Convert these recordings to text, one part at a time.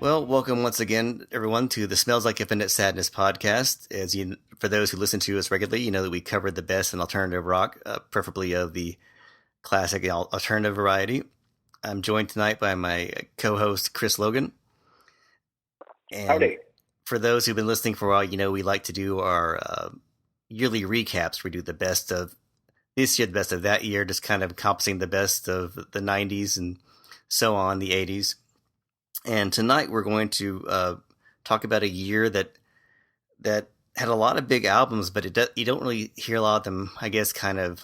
Well, welcome once again, everyone, to the Smells Like Infinite Sadness podcast. For those who listen to us regularly, you know that we covered the best in alternative rock, preferably of the classic alternative variety. I'm joined tonight by my co-host Chris Logan. And Howdy. for those who've been listening for a while, you know we like to do our yearly recaps. We do the best of this year, the best of that year, just kind of encompassing the best of the '90s and so on, the '80s. And tonight we're going to talk about a year that had a lot of big albums, but you don't really hear a lot of them, I guess, kind of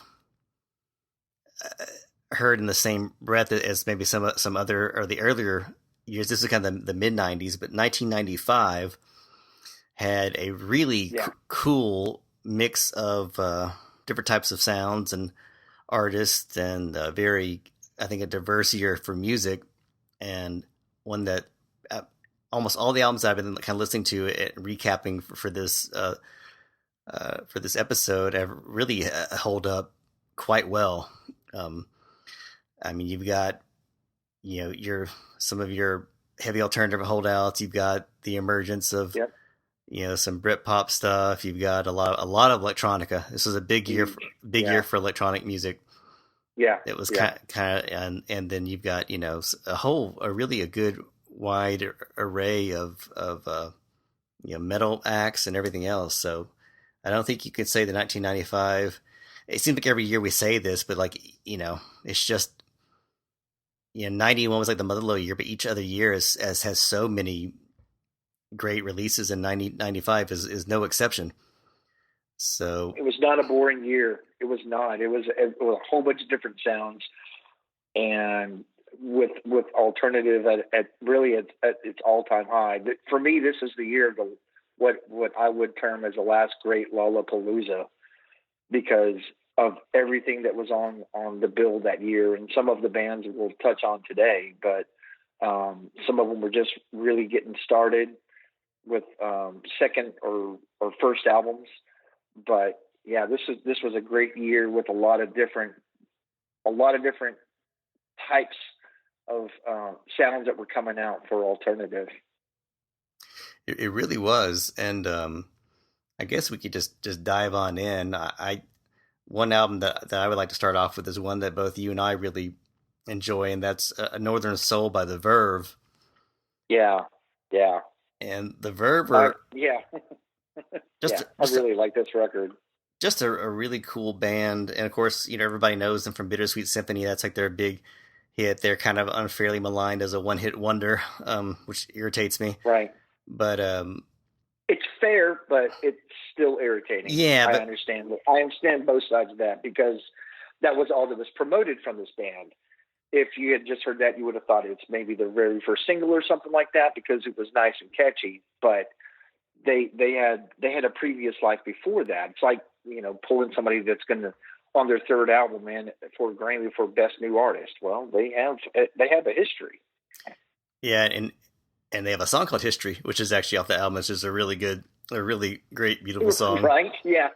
heard in the same breath as maybe some other or the earlier years. This is kind of the mid '90s, but 1995 had a really cool mix of different types of sounds and artists, and very, I think, a diverse year for music, and one that almost all the albums I've been kind of listening to and recapping for this episode have really hold up quite well. I mean, you've got, you know, some of your heavy alternative holdouts. You've got the emergence of, you know, some Britpop stuff. You've got a lot of electronica. This was a big year for electronic music. Yeah, it was kind of, and then you've got, you know, a good wide array of you know, metal acts and everything else. So I don't think you could say the 1995. It seems like every year we say this, but like, you know, it's just, you know, 91 was like the motherlode year, but each other year has so many great releases, and 95 is no exception. So it was not a boring year. It was not. It was a whole bunch of different sounds, and with alternative at its all time high. For me, this is the year of what I would term as the last great Lollapalooza, because of everything that was on the bill that year, and some of the bands we'll touch on today, but some of them were just really getting started with second or first albums. But yeah, this was a great year with a lot of different types of sounds that were coming out for alternative. It really was, and I guess we could just dive on in. One album that I would like to start off with is one that both you and I really enjoy, and that's A Northern Soul by The Verve. Yeah. And The Verve I really like this record. Just a really cool band, and of course, you know, everybody knows them from Bittersweet Symphony. That's like their big hit. They're kind of unfairly maligned as a one-hit wonder, which irritates me. Right. But it's fair, but it's still irritating. Yeah, I understand both sides of that, because that was all that was promoted from this band. If you had just heard that, you would have thought it's maybe their very first single or something like that, because it was nice and catchy. But they had a previous life before that. It's like, you know, pulling somebody that's going to, on their third album, for a Grammy for Best New Artist. Well, they have a history. Yeah, and they have a song called History, which is actually off the album. It's just a really great, beautiful song. Right? Yeah.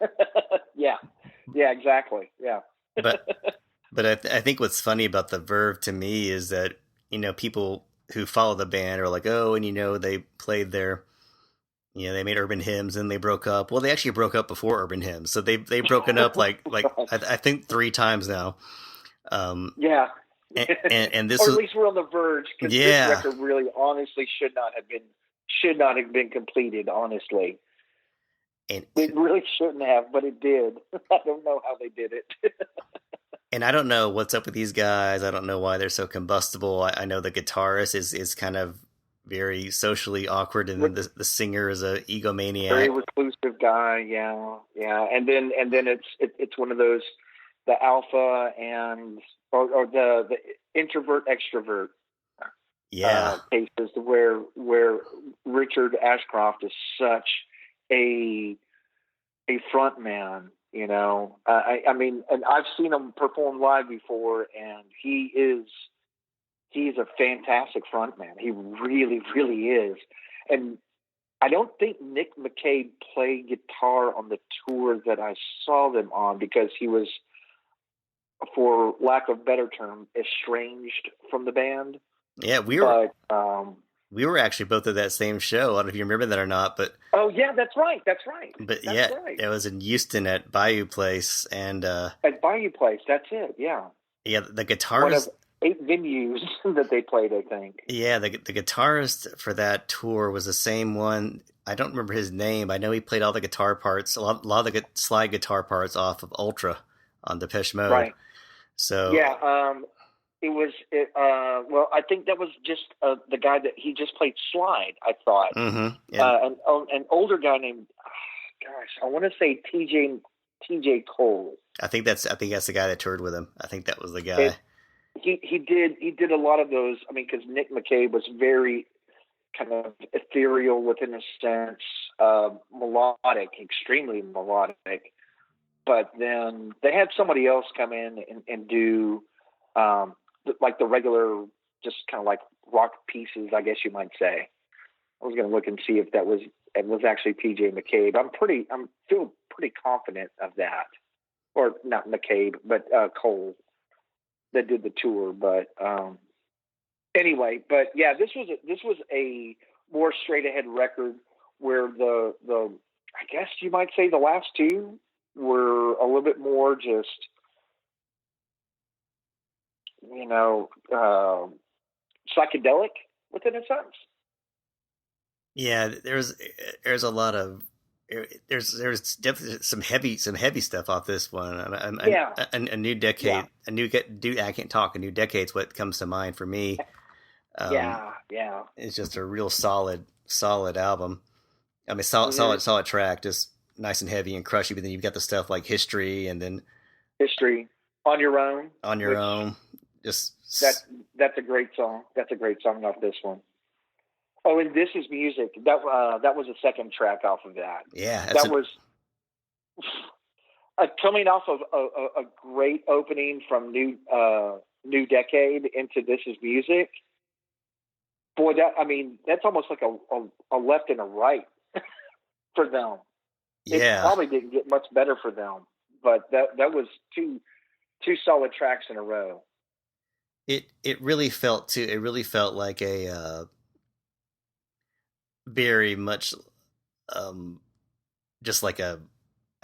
Yeah, exactly. Yeah. But I think what's funny about The Verve to me is that, you know, people who follow the band are like, oh, and you know, they played their, you know, they made Urban Hymns and they broke up. Well, they actually broke up before Urban Hymns, so they've broken up like I think 3 times now. Yeah. And this or was, at least we're on the verge, because this record really, honestly, should not have been completed. Honestly, it really shouldn't have, but it did. I don't know how they did it. And I don't know what's up with these guys. I don't know why they're so combustible. I know the guitarist is kind of very socially awkward, and the singer is a egomaniac, very reclusive guy. Yeah. And then it's one of those, the alpha and or the introvert extrovert cases, where Richard Ashcroft is such a front man. You know, I mean, and I've seen him perform live before, and he's a fantastic frontman. He really, really is. And I don't think Nick McCabe played guitar on the tour that I saw them on, because he was, for lack of a better term, estranged from the band. Yeah, we were. But we were actually both at that same show. I don't know if you remember that or not, but oh yeah, that's right. but That's yeah, right. it was in Houston at Bayou Place, and At Bayou Place. That's it. Yeah. yeah, the One guitarist. of 8 venues that they played, I think. Yeah, the guitarist for that tour was the same one. I don't remember his name. I know he played all the guitar parts, a lot of the slide guitar parts off of Ultra on Depeche Mode. Right. So yeah, it was. Well, I think that was just the guy that he just played slide. I thought. Mm-hmm. An older guy named, gosh, I want to say TJ Cole. I think that's the guy that toured with him. I think that was the guy. He did a lot of those. I mean, because Nick McCabe was very kind of ethereal within a sense, melodic, extremely melodic. But then they had somebody else come in and do like the regular, just kind of like rock pieces, I guess you might say. I was going to look and see if it was actually TJ McCabe. I feel pretty confident of that, or not McCabe, but Cole that did the tour. But anyway, but yeah, this was a more straight ahead record where the I guess you might say the last two were a little bit more just, psychedelic within a sense. Yeah, there's a lot of there's definitely some heavy stuff off this one. A new decade, I can't talk. A new decade's what comes to mind for me. Yeah. It's just a real solid album. I mean, solid track, just nice and heavy and crushy. But then you've got the stuff like History, and then On Your Own. Just that's a great song. That's a great song off this one. Oh, and This Is Music. That was a second track off of that. Yeah, was coming off of a great opening from New Decade into This Is Music. Boy, that's almost like a left and a right for them. Yeah, it probably didn't get much better for them, but that was two solid tracks in a row. It really felt like a very much just like I'm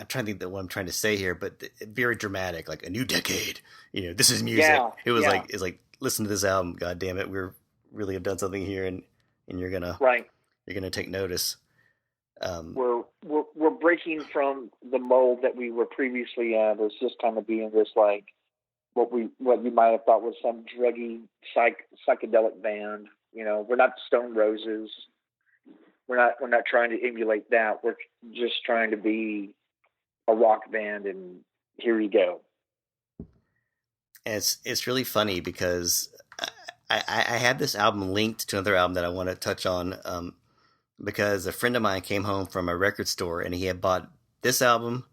trying to think that what I'm trying to say here, but very dramatic, like a new decade. This is music. Yeah, it's like listen to this album. God damn it, we're really have done something here, and you're gonna take notice. We're breaking from the mold that we were previously in. It's just kind of being this like what you might have thought was some druggy psychedelic band. We're not Stone Roses. We're not trying to emulate that. We're just trying to be a rock band, and here you go. And it's really funny because I had this album linked to another album that I want to touch on, because a friend of mine came home from a record store and he had bought this album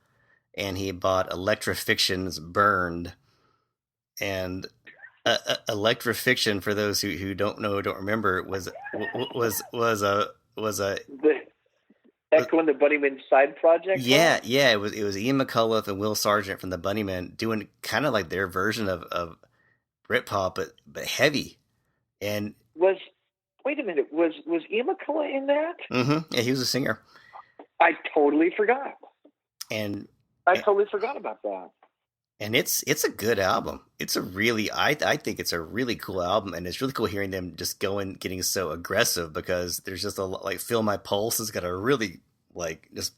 and he bought Electrofiction's Burned. And Electrofiction, for those who don't remember, was a Echo and the Bunnymen side project. Yeah, it was Ian McCullough and Will Sargent from the Bunnymen doing kind of like their version of Britpop, but heavy. And wait a minute, was Ian McCullough in that? Mm-hmm. Yeah, he was a singer. I totally forgot. I totally forgot about that. And it's a good album. It's a really, I think it's a really cool album, and it's really cool hearing them just getting so aggressive, because there's just a lot, like Feel My Pulse has got a really like just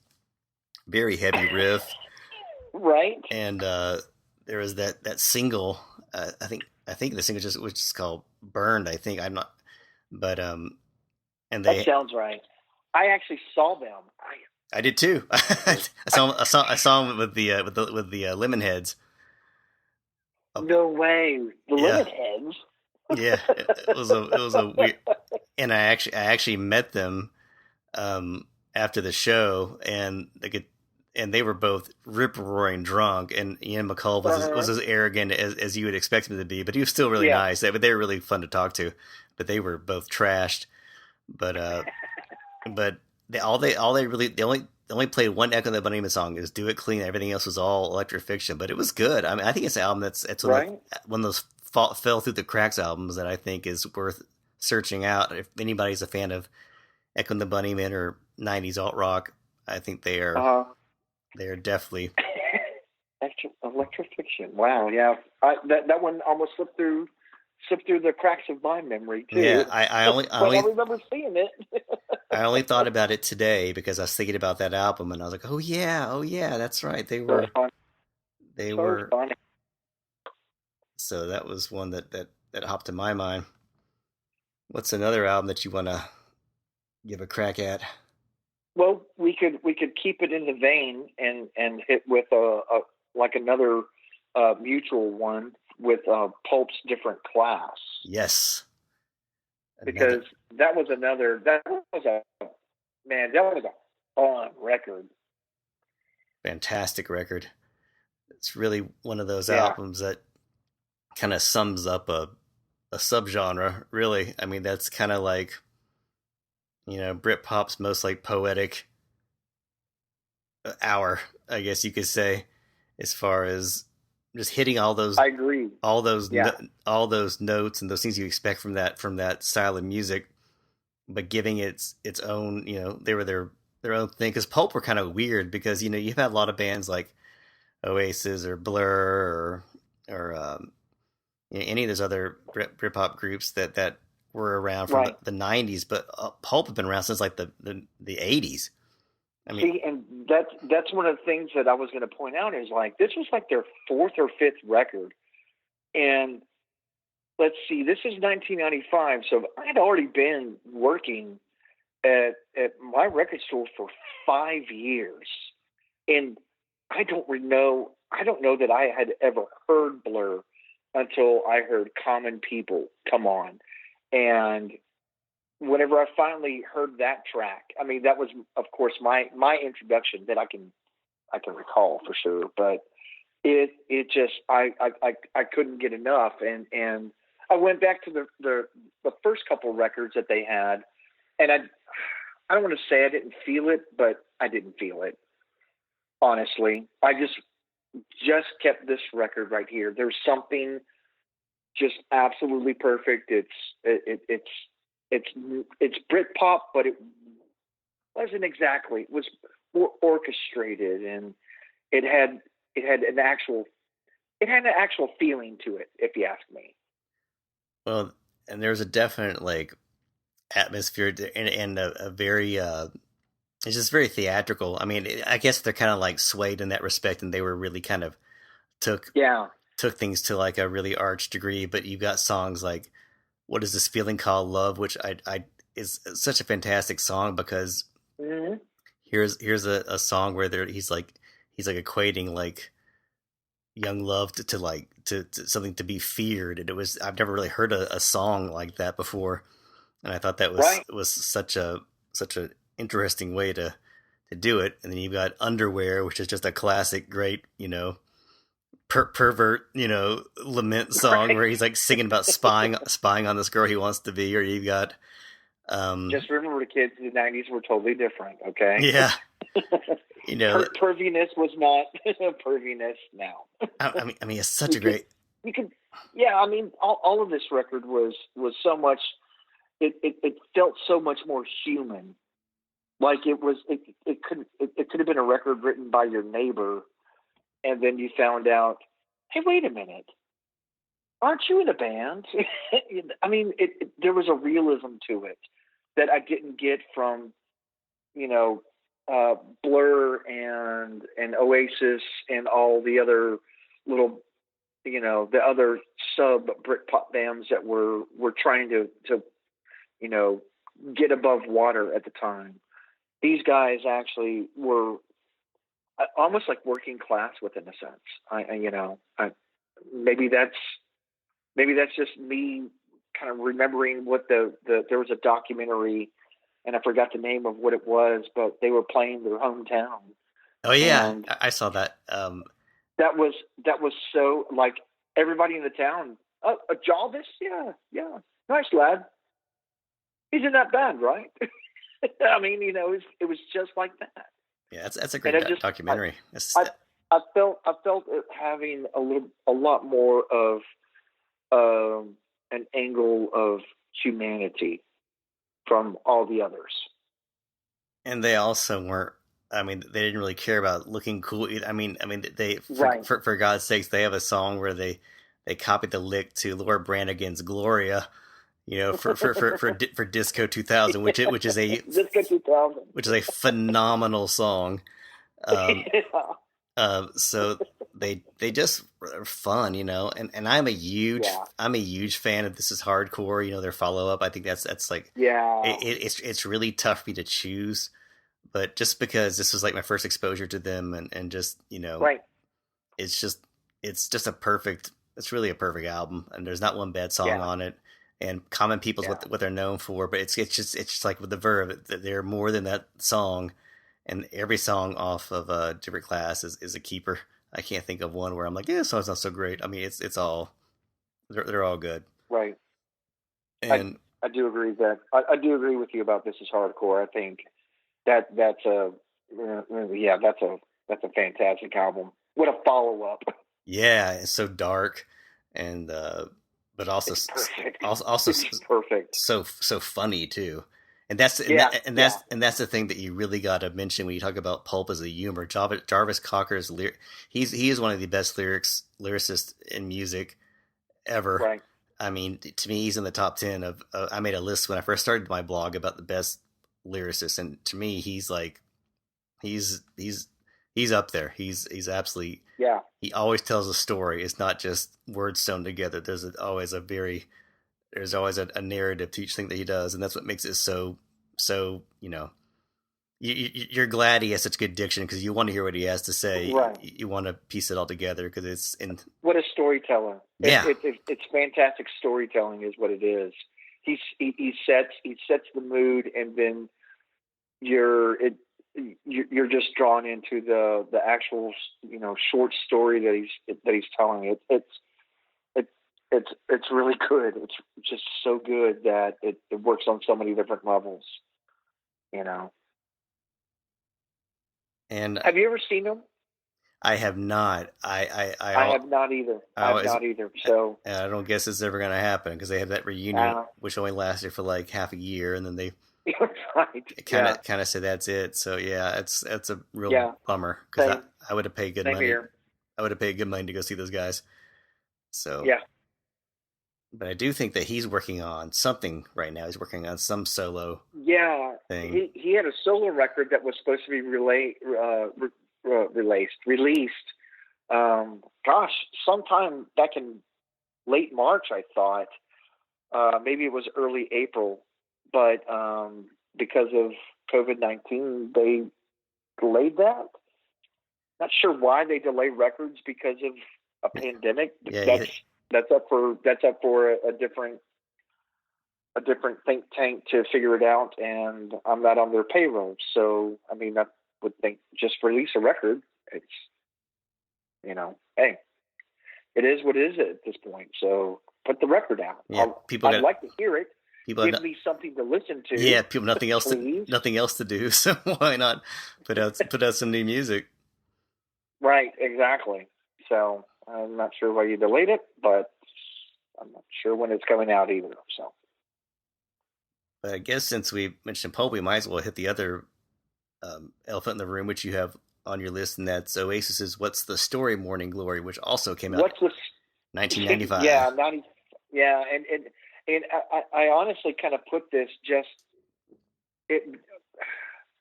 very heavy riff, right? And there was that single. I think the single which is called Burned. I think I'm not, but and that sounds right. I actually saw them. I did too. I saw them with the Lemonheads. No way, the Lemonheads. Yeah, it was a weird. And I actually met them after the show, and they were both rip roaring drunk, and Ian McCullough was as arrogant as you would expect him to be, but he was still really nice. But they were really fun to talk to. But they were both trashed. But they only played one Echo and the Bunnymen song. It was "Do It Clean." Everything else was all Electrofiction, but it was good. I mean, I think it's an album that's one of those fell through the cracks albums that I think is worth searching out. If anybody's a fan of Echo and the Bunnymen or '90s alt rock, I think they are definitely Electrofiction. Wow, yeah, that one almost slipped through the cracks of my memory too. Yeah, I remember seeing it. I only thought about it today because I was thinking about that album, and I was like, oh yeah, that's right. They were. Funny. So that was one that hopped in my mind. What's another album that you want to give a crack at? Well, we could keep it in the vein and hit with another mutual one with Pulp's Different Class. Yes, because that was a fun record. Fantastic record. It's really one of those albums that kind of sums up a subgenre, really. I mean, that's kind of like, Britpop's most like poetic hour, I guess you could say, as far as just hitting all those. I agree. All those notes and those things you expect from that style of music, but giving its own. They were their own thing. Because Pulp were kind of weird because you've had a lot of bands like Oasis or Blur or any of those other Britpop groups that were around from the 90s, but Pulp have been around since like the 80s. I mean, see, and that's one of the things that I was going to point out is like this was like their fourth or fifth record, and let's see, this is 1995, so I'd already been working at my record store for 5 years, and I don't know that I had ever heard Blur until I heard Common People Come On. And whenever I finally heard that track, I mean, that was, of course, my introduction that I can recall for sure. But it just, I couldn't get enough. And I went back to the first couple records that they had. And I don't want to say I didn't feel it, but I didn't feel it. Honestly, I just kept this record right here. There's something just absolutely perfect. It's Britpop, but it wasn't exactly. It was more orchestrated, and it had an actual feeling to it, if you ask me. Well, and there's a definite like atmosphere and a very it's just very theatrical. I mean, I guess they're kind of like Suede in that respect, and they were really kind of took things to like a really arch degree. But you got songs like "What Is This Feeling Called Love," which I is such a fantastic song because here's a song where he's like equating like young love to something to be feared, and I've never really heard a song like that before, and I thought that was such a interesting way to do it. And then you've got Underwear, which is just a classic, great, pervert, lament song where he's like singing about spying on this girl he wants to be. Or you've got just remember, the kids in the 90s were totally different. Okay. Yeah. Perviness was not perviness now. I mean, it's such a great. I mean, all of this record was so much. It felt so much more human. Like it could have been a record written by your neighbor, and then you found out, hey, wait a minute, aren't you in a band? I mean, there was a realism to it that I didn't get from, Blur and Oasis and all the other little, the other sub Britpop bands that were trying to get above water at the time. These guys actually were almost like working class within a sense. Maybe that's just me kind of remembering what there was a documentary, and I forgot the name of what it was, but they were playing their hometown. Oh yeah, I saw that. That was so like everybody in the town. Oh, a Jarvis, yeah, nice lad. He's in that band, right? I mean, it was just like that. Yeah, that's a great documentary. I felt it having a lot more of an angle of humanity from all the others. And they also weren't. I mean, they didn't really care about looking cool. They Right. for God's sakes, they have a song where they copied the lick to Laura Branigan's "Gloria," for Disco 2000, which is a Disco 2000, which is a phenomenal song. yeah. So they just are fun, and I'm a huge fan of This Is Hardcore, their follow up. I think that's like, it's really tough for me to choose, but just because this was like my first exposure to them, and just right. it's really a perfect album, and there's not one bad song on it. And Common People's what they're known for, but it's just like with the Verve, they're more than that song. And every song off of a different class is a keeper. I can't think of one where I'm like, yeah, this song's not so great. I mean, it's all, they're all good. Right. And I do agree I do agree with you about This Is Hardcore. I think that's a fantastic album. What a follow up. Yeah, it's so dark, and but also perfect. So funny too. And that's the thing that you really got to mention when you talk about pulp as a humor. Jarvis Cocker's he is one of the best lyricists in music ever. Right. I mean, to me, he's in the top 10 of. I made a list when I first started my blog about the best lyricists, and to me, he's up there. He's absolutely. Yeah. He always tells a story. It's not just words sewn together. There's always a narrative to each thing that he does, and that's what makes it so you're glad he has such good diction, because you want to hear what he has to say. Right. You want to piece it all together, because it's what a storyteller. Yeah. It's fantastic storytelling is what it is. He sets the mood, and then you're just drawn into the actual short story that he's telling. It's really good. It's just so good that it works on so many different levels. And have you ever seen them? I have not. I have not either. So I don't guess it's ever going to happen, because they had that reunion, which only lasted for like half a year, and then they right. kind of say that's it. So yeah, it's a real bummer, because I would have paid good money. Here. I would have paid good money to go see those guys. So yeah. But I do think that he's working on something right now. He's working on some solo thing. He had a solo record that was supposed to be released. Sometime back in late March, I thought. Maybe it was early April, but because of COVID-19, they delayed that. Not sure why they delay records because of a pandemic. Yeah, that's up for a different think tank to figure it out, and I'm not on their payroll. So I mean, I would think just release a record. It's hey, it is what it is at this point. So put the record out. Yeah, I'd like to hear it. Give me something to listen to. Yeah, people nothing else to do. So why not put out some new music? Right, exactly. So I'm not sure why you delayed it, but I'm not sure when it's coming out either. So, but I guess since we mentioned Pope, we might as well hit the other elephant in the room, which you have on your list, and that's Oasis's "What's the Story, Morning Glory," which also came out 1995. Yeah, and I honestly kind of put this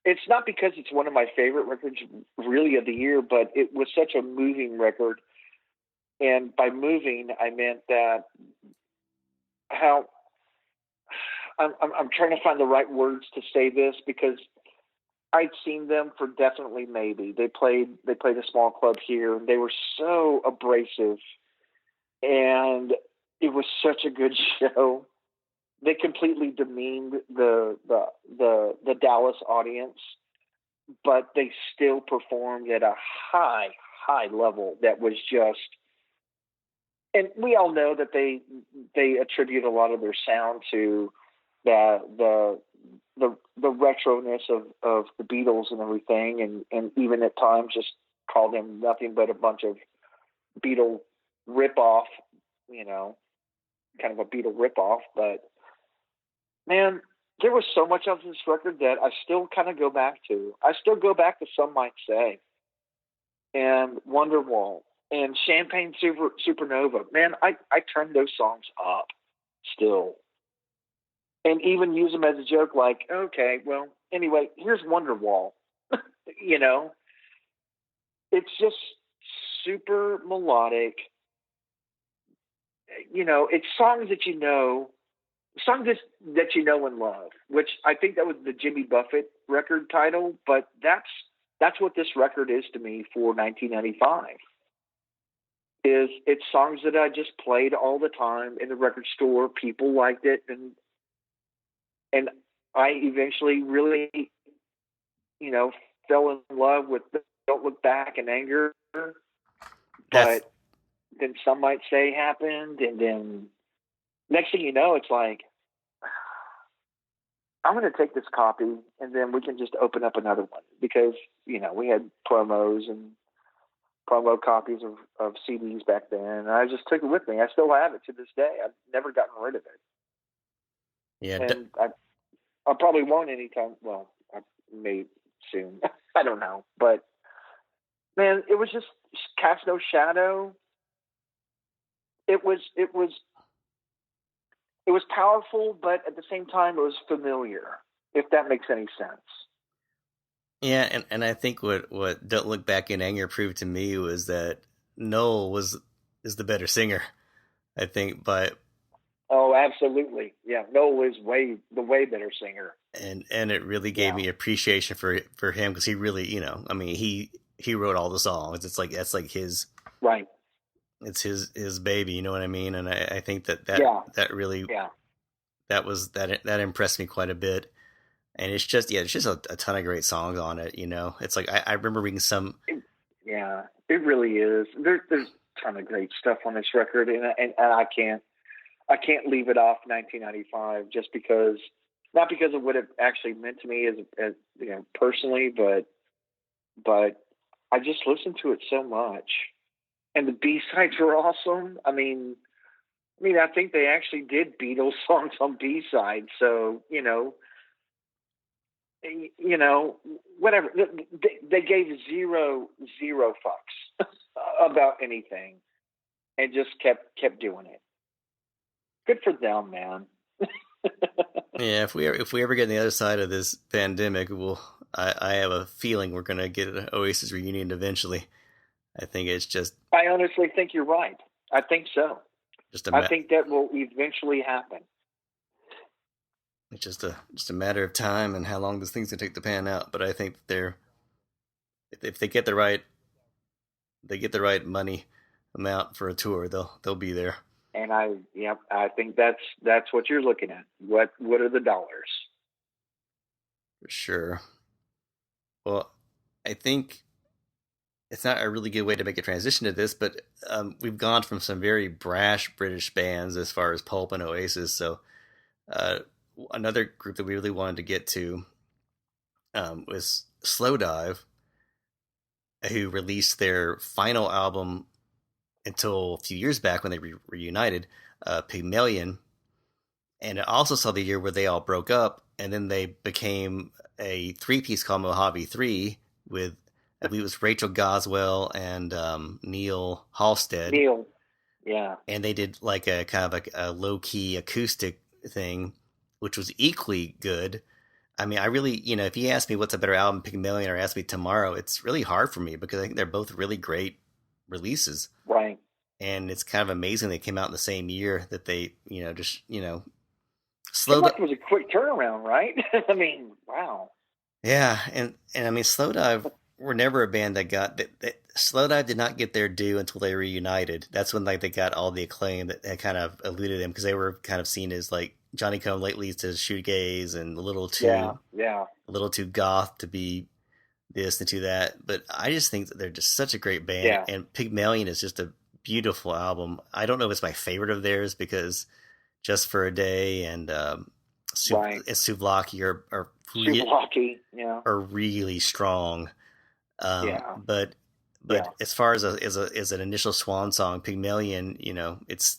it's not because it's one of my favorite records really of the year, but it was such a moving record. And by moving, I meant that I'm trying to find the right words to say this, because I'd seen them for definitely maybe. They played a small club here, and they were so abrasive, and it was such a good show. They completely demeaned the Dallas audience, but they still performed at a high level that was just. And we all know that they attribute a lot of their sound to the retroness of the Beatles and everything, and even at times just call them nothing but a bunch of Beatle rip-off, kind of a Beatle ripoff, but man, there was so much of this record that I still kind of go back to. I still go back to Some Might Say and Wonderwall and Champagne Supernova. Man, I turn those songs up still. And even use them as a joke, like, okay, well, anyway, here's Wonderwall. You know, it's just super melodic. You know, it's songs that and love, which I think that was the Jimmy Buffett record title, but that's what this record is to me for 1995. It's songs that I just played all the time in the record store. People liked it, and I eventually really, you know, fell in love with Don't Look Back in Anger. But then Some Might Say happened, and then next thing you know, it's like, I'm going to take this copy, and then we can just open up another one, because, you know, we had promos and promo copies of CDs back then, and I just took it with me. I still have it to this day. I've never gotten rid of it. Yeah, and I probably won't anytime. Well, I may soon. I don't know, but man, it was just Cast No Shadow. It was powerful, but at the same time, it was familiar, if that makes any sense. Yeah, and I think what Don't Look Back in Anger proved to me was that Noel is the better singer, I think, but... Oh, absolutely. Yeah, Noel is the way better singer. And it really gave me appreciation for him, because he really, you know, I mean, he wrote all the songs. It's like, that's like his... Right. It's his baby, you know what I mean? And I think that really... Yeah. That impressed me quite a bit. And it's just a ton of great songs on it, you know. It's like I remember reading some. Yeah, it really is. There's a ton of great stuff on this record, and I can't leave it off 1995 just because, not because of what it actually meant to me as you know, personally, but I just listened to it so much, and the B-sides were awesome. I mean, I think they actually did Beatles songs on B-sides, so you know, whatever. They gave zero fucks about anything, and just kept doing it. Good for them, man. Yeah, if we ever get on the other side of this pandemic, I have a feeling we're gonna get an Oasis reunion eventually. I think it's just... I honestly think you're right. I think so. I think that will eventually happen. It's just a matter of time and how long this thing's gonna take to pan out. But I think if they get the right money amount for a tour, they'll be there. And I think that's what you're looking at. What are the dollars? For sure. Well, I think it's not a really good way to make a transition to this, but we've gone from some very brash British bands as far as Pulp and Oasis. So another group that we really wanted to get to was Slowdive, who released their final album until a few years back when they reunited, Pygmalion. And it also saw the year where they all broke up, and then they became a three-piece called Mojave 3 with, I believe it was Rachel Goswell and Neil Halstead. Neil, yeah. And they did like a kind of a low-key acoustic thing, which was equally good. I mean, I really, if you ask me what's a better album, Pygmalion, or ask me Tomorrow, it's really hard for me, because I think they're both really great releases. Right. And it's kind of amazing they came out in the same year that they, Slow Dive was a quick turnaround, right? I mean, wow. Yeah, and I mean, Slowdive were never a band that got that. Slowdive did not get their due until they reunited. That's when they got all the acclaim that had kind of eluded them, because they were kind of seen as like Johnny Come Lately to shoegaze and a little too goth to be this and to that. But I just think that they're just such a great band, and Pygmalion is just a beautiful album. I don't know if it's my favorite of theirs, because Just for a Day and Souvlaki are really strong. But as far as an initial swan song, Pygmalion, it's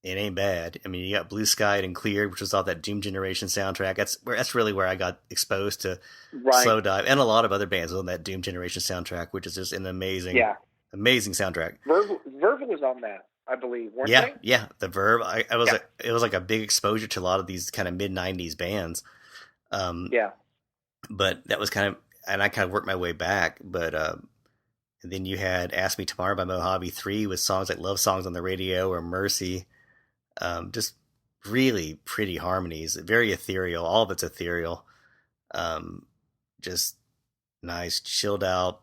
it ain't bad. I mean, you got Blue Sky and Cleared, which was off that Doom Generation soundtrack. That's really where I got exposed to Right. Slow Dive and a lot of other bands on that Doom Generation soundtrack, which is just an amazing, Yeah. amazing soundtrack. Verve was on that, I believe, weren't Yeah, they? yeah, the Verb. Yeah. It was like a big exposure to a lot of these kind of mid '90s bands. Yeah. But that was kind of, and I kind of worked my way back. But and then you had Ask Me Tomorrow by Mojave 3 with songs like Love Songs on the Radio or Mercy. Just really pretty harmonies, very ethereal. All of it's ethereal. Just nice, chilled out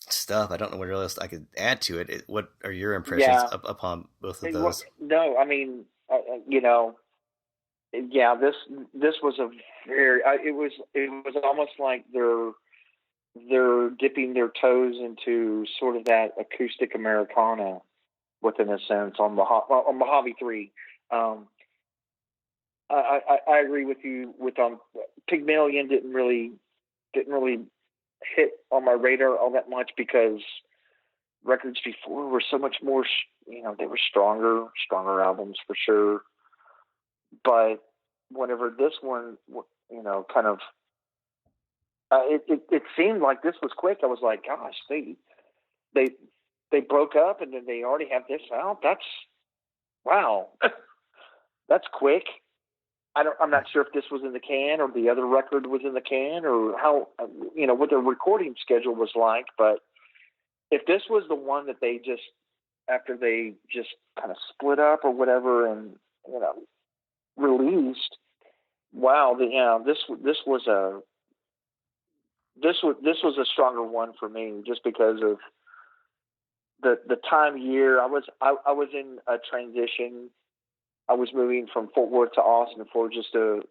stuff. I don't know what else I could add to it. What are your impressions Yeah. upon both of those? No, I mean, you know, yeah, this was a very it was almost like they're dipping their toes into sort of that acoustic Americana within a sense on Mojave 3. Um, I agree with you with Pygmalion didn't really hit on my radar all that much because records before were so much more, they were stronger albums for sure. But whenever this one, kind of, it seemed like this was quick. I was like, gosh, they they broke up and then they already have this out. That's wow, that's quick. I'm not sure if this was in the can or the other record was in the can or how, what their recording schedule was like. But if this was the one that they just, after they just kind of split up or whatever and, released, wow, this was a stronger one for me just because of the time of year. I was in a transition. I was moving from Fort Worth to Austin for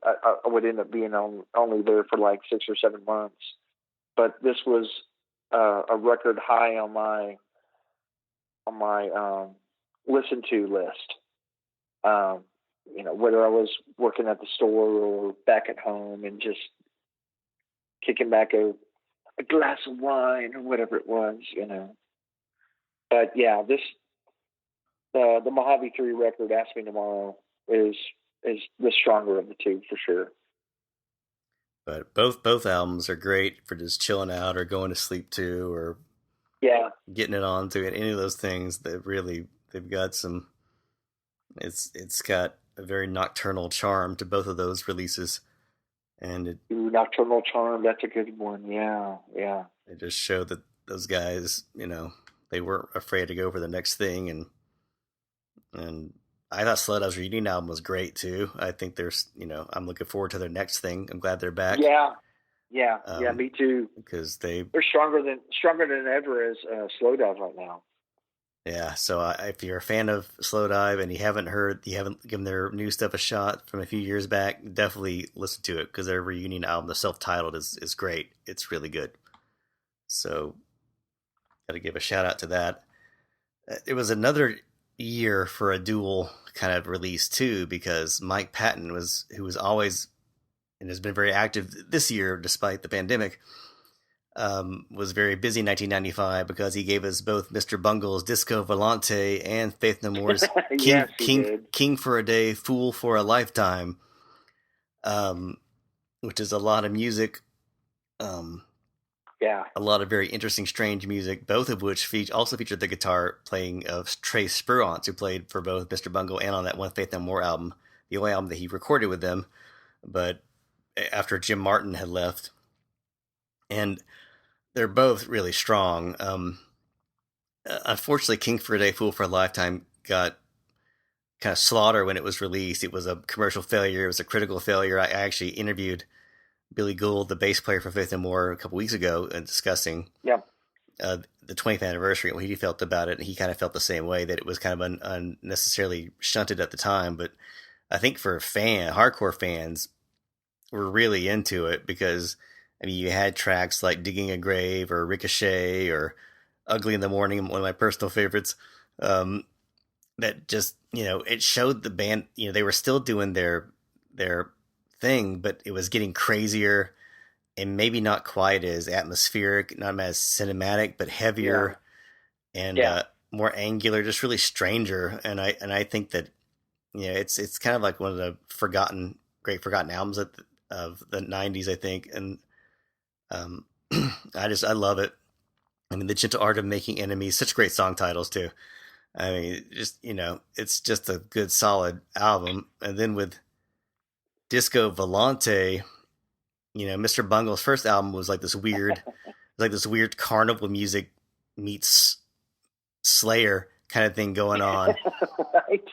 I would end up being only there for like 6 or 7 months. But this was a record high on my listen to list. Whether I was working at the store or back at home and just kicking back a glass of wine or whatever it was, But yeah, the Mojave 3 record, Ask Me Tomorrow, is the stronger of the two for sure. But both albums are great for just chilling out or going to sleep to or getting it on to it. Any of those things that really they've got some. It's got a very nocturnal charm to both of those releases, and Nocturnal Charm, that's a good one. Yeah. It just showed that those guys, they weren't afraid to go for the next thing, and I thought Slowdive's reunion album was great too. I think there's, I'm looking forward to their next thing. I'm glad they're back. Yeah, me too. Because they're stronger than ever as Slowdive right now. Yeah, so if you're a fan of Slowdive and you haven't given their new stuff a shot from a few years back, definitely listen to it because their reunion album, the self-titled, is great. It's really good. So, got to give a shout out to that. It was another year for a dual kind of release too, because Mike Patton who was always and has been very active this year despite the pandemic. Was very busy in 1995 because he gave us both Mr. Bungle's Disco Volante and Faith No More's King for a Day, Fool for a Lifetime, which is a lot of music. A lot of very interesting, strange music, both of which also featured the guitar playing of Trace Spruance, who played for both Mr. Bungle and on that one Faith No More album, the only album that he recorded with them, but after Jim Martin had left. And they're both really strong. Unfortunately, King for a Day, Fool for a Lifetime got kind of slaughtered when it was released. It was a commercial failure. It was a critical failure. I actually interviewed Billy Gould, the bass player for Faith No More, a couple weeks ago, and discussing the 20th anniversary and what he felt about it. And he kind of felt the same way, that it was kind of unnecessarily shunted at the time. But I think for hardcore fans, were really into it because, I mean, you had tracks like Digging a Grave or Ricochet or Ugly in the Morning, one of my personal favorites, that just, it showed the band, they were still doing their thing, but it was getting crazier and maybe not quite as atmospheric, not as cinematic, but heavier. And more angular, just really stranger. And I think that it's kind of like one of the great forgotten albums of the '90s, I think. And um, I love it. I mean, The Gentle Art of Making Enemies, such great song titles too. I mean, just it's just a good solid album. And then with Disco Volante, Mr. Bungle's first album was like this weird carnival music meets Slayer kind of thing going on. Right.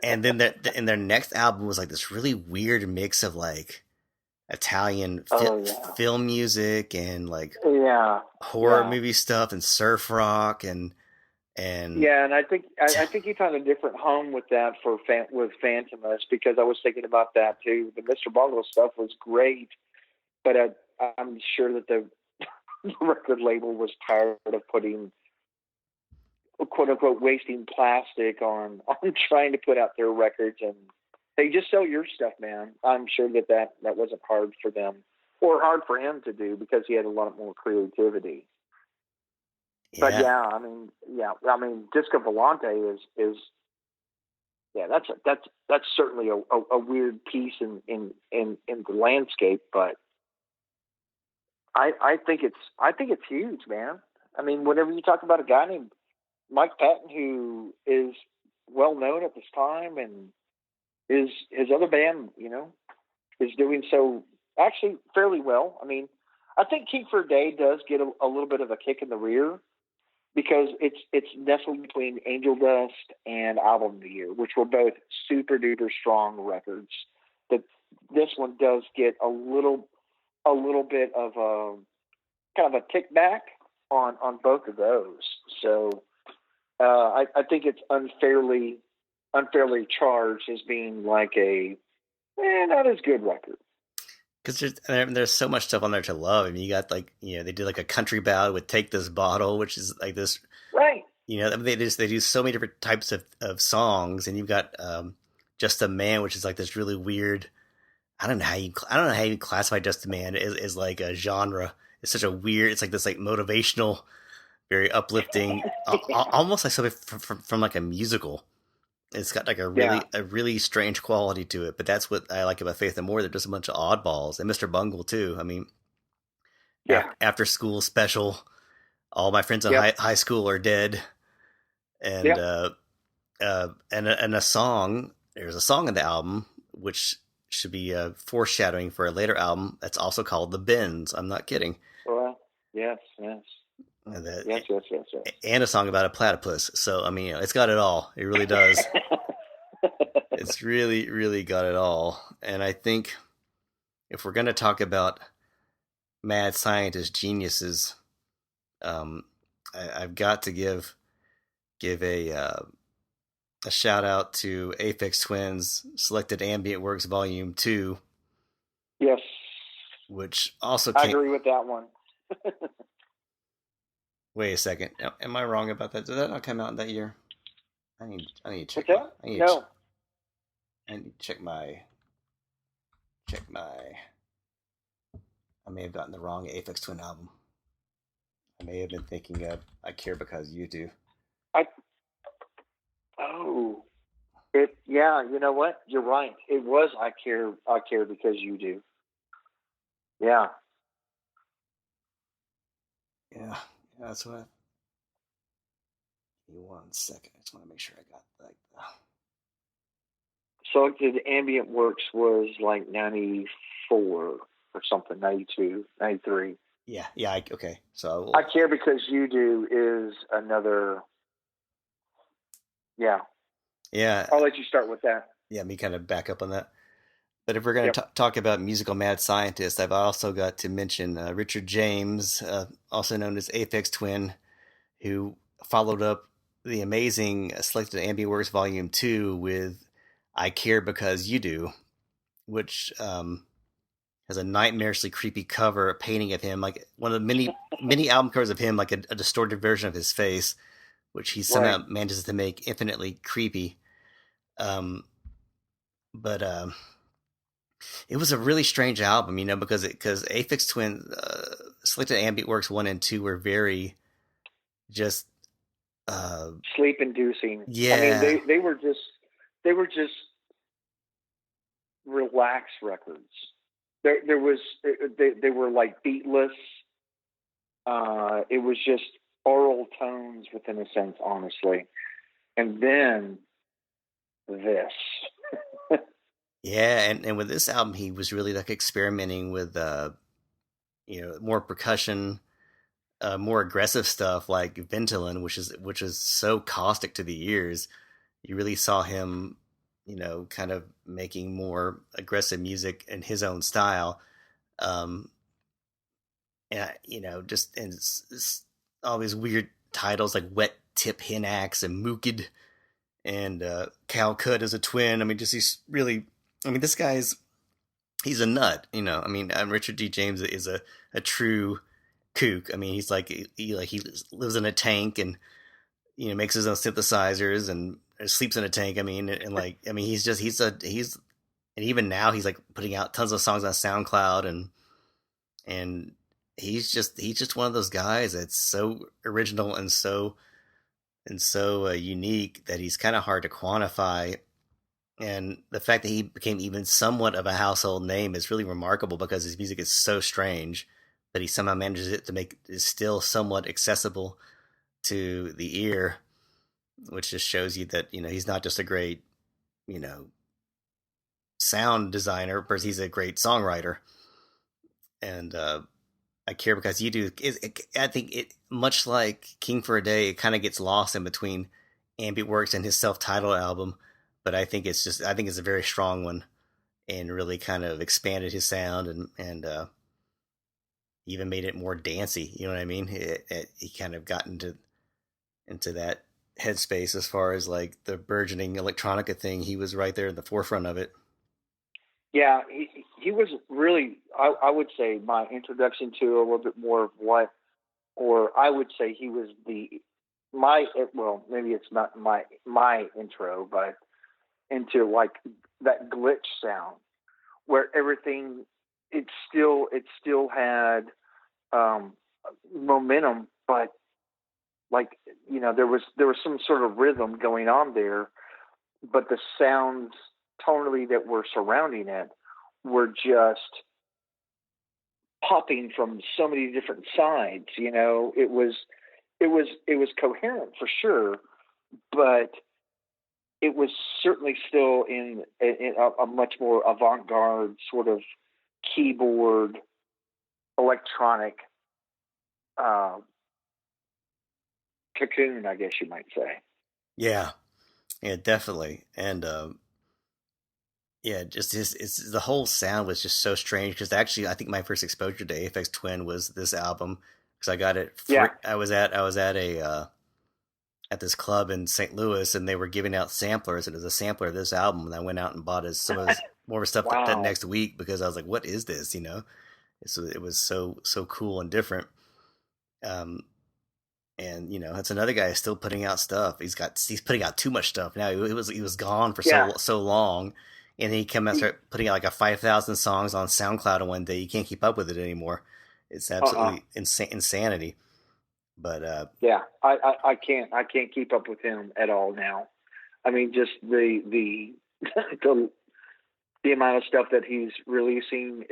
And then their next album was like this really weird mix of like Italian film music and like horror movie stuff and surf rock and yeah, and I think you found a different home with that with Phantomus, because I was thinking about that too. The Mr. Bungle stuff was great, but I'm sure that the record label was tired of putting, quote unquote, wasting plastic on trying to put out their records, and they just sell your stuff, man. I'm sure that wasn't hard for them or hard for him to do, because he had a lot more creativity. But I mean, Disco Volante is that's certainly a weird piece in the landscape, but I think it's huge, man. I mean, whenever you talk about a guy named Mike Patton, who is well known at this time, and his other band, is doing so actually fairly well. I mean, I think King for a Day does get a little bit of a kick in the rear, because it's nestled between Angel Dust and Album of the Year, which were both super duper strong records. But this one does get a little bit of a kind of a kick back on both of those. So I think it's unfairly charged as being like a not as good record. Because there's so much stuff on there to love. I mean, you got like they did like a country ballad with "Take This Bottle," which is like this, right? They do so many different types of songs, and you've got "Just a Man," which is like this really weird. I don't know how you classify "Just a Man" as like a genre. It's such a weird. It's like this like motivational, very uplifting, almost like something from like a musical. It's got like a really strange quality to it, but that's what I like about Faith No More. They're just a bunch of oddballs, and Mr. Bungle too. I mean, after school special, all my friends in high school are dead, and and a song. There's a song in the album which should be foreshadowing for a later album that's also called "The Bends." I'm not kidding. Well, yes. Yes. And a song about a platypus. So, I mean, it's got it all. It really does. It's really, really got it all. And I think if we're going to talk about mad scientist geniuses, I've got to give a shout out to Aphex Twin's Selected Ambient Works Volume 2. Yes. Which also I agree with that one. Wait a second. Am I wrong about that? Did that not come out in that year? I need to check. Okay. I need to check my. I may have gotten the wrong Aphex Twin album. I may have been thinking of "I Care Because You Do." You know what? You're right. It was "I Care Because You Do." Yeah. Yeah. That's what. Give me 1 second. I just want to make sure I got like. Selected Ambient Works was like 94 or something, 92, 93. Yeah. Okay. So I Care Because You Do is another. Yeah. Yeah. I'll let you start with that. Yeah, me kind of back up on that. But if we're going to talk about musical mad scientists, I've also got to mention Richard James, also known as Aphex Twin, who followed up the amazing Selected Ambient Works Volume 2 with "I Care Because You Do," which has a nightmarishly creepy cover, a painting of him, like one of the many album covers of him, like a distorted version of his face, which he somehow manages to make infinitely creepy. But it was a really strange album, because Aphex Twin, Selected Ambient Works 1 and 2 were very just sleep inducing. Yeah. I mean, they were just relaxed records. There was they were like beatless. It was just oral tones within a sense, honestly. And then this. Yeah, and with this album, he was really like experimenting with more percussion, more aggressive stuff like Ventolin, which is so caustic to the ears. You really saw him, kind of making more aggressive music in his own style. Um, and just and it's all these weird titles like Wet Tip Hen Axe and Mookid and Calcut as a twin. I mean, just he's really. I mean, this guy's he's a nut. I mean, Richard D. James is a true kook. I mean, he's like he lives in a tank and makes his own synthesizers and sleeps in a tank. I mean, he's and even now he's like putting out tons of songs on SoundCloud and he's just one of those guys that's so original and so unique that he's kind of hard to quantify. And the fact that he became even somewhat of a household name is really remarkable because his music is so strange, but he somehow manages it to make it still somewhat accessible to the ear, which just shows you that he's not just a great sound designer, but he's a great songwriter. And I Care Because You Do. I think it, much like King for a Day, it kind of gets lost in between Ambient Works and his self-titled album. But I think it's a very strong one, and really kind of expanded his sound and even made it more dancey. You know what I mean? He kind of got into that headspace as far as like the burgeoning electronica thing. He was right there in the forefront of it. Yeah, he was really, I would say, my introduction to a little bit more of what, or I would say he was well, maybe it's not my intro, but into like that glitch sound where everything, it still had momentum, but like, there was some sort of rhythm going on there, but the sounds tonally that were surrounding it were just popping from so many different sides. It was coherent for sure, but it was certainly still in a much more avant-garde sort of keyboard electronic cocoon, I guess you might say. Yeah, definitely. And just the whole sound was just so strange because actually I think my first exposure to Aphex Twin was this album because I got it. I was at a at this club in St. Louis and they were giving out samplers and it was a sampler of this album and I went out and bought some of his more stuff Wow. that next week because I was like, what is this? So it was so cool and different. And that's another guy still putting out stuff. He's putting out too much stuff now. He was gone for so long, and then he came out and started putting out like 5,000 songs on SoundCloud in one day. You can't keep up with it anymore. It's absolutely insanity. But I can't keep up with him at all now. I mean, just the the amount of stuff that he's releasing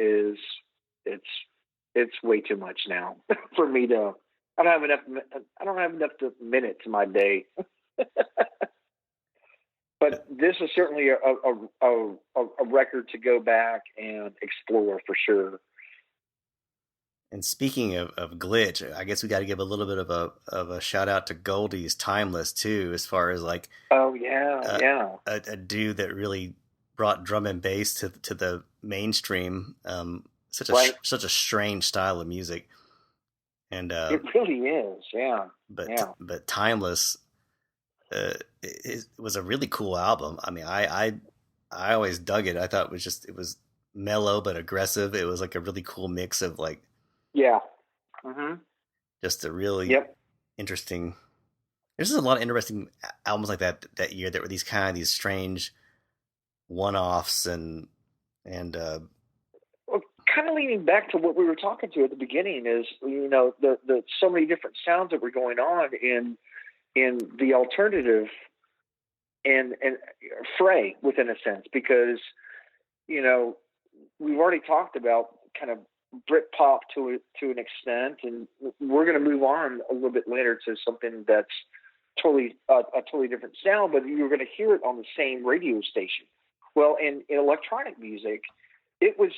it's way too much now for me to. I don't have enough minutes in my day. But this is certainly a record to go back and explore for sure. And speaking of glitch, I guess we got to give a little bit of a shout out to Goldie's Timeless too, as far as like a dude that really brought drum and bass to the mainstream. Such a strange style of music. And it really is, yeah. But Timeless, it was a really cool album. I mean, I always dug it. I thought it was mellow but aggressive. It was like a really cool mix of like just a really interesting. There's just a lot of interesting albums like that year that were these strange one-offs and kind of leaning back to what we were talking to at the beginning is, the so many different sounds that were going on in in the alternative and fray within a sense, because you know we've already talked about kind of Britpop to an extent, and we're going to move on a little bit later to something that's totally a totally different sound, but you're going to hear it on the same radio station. Well, in electronic music, it was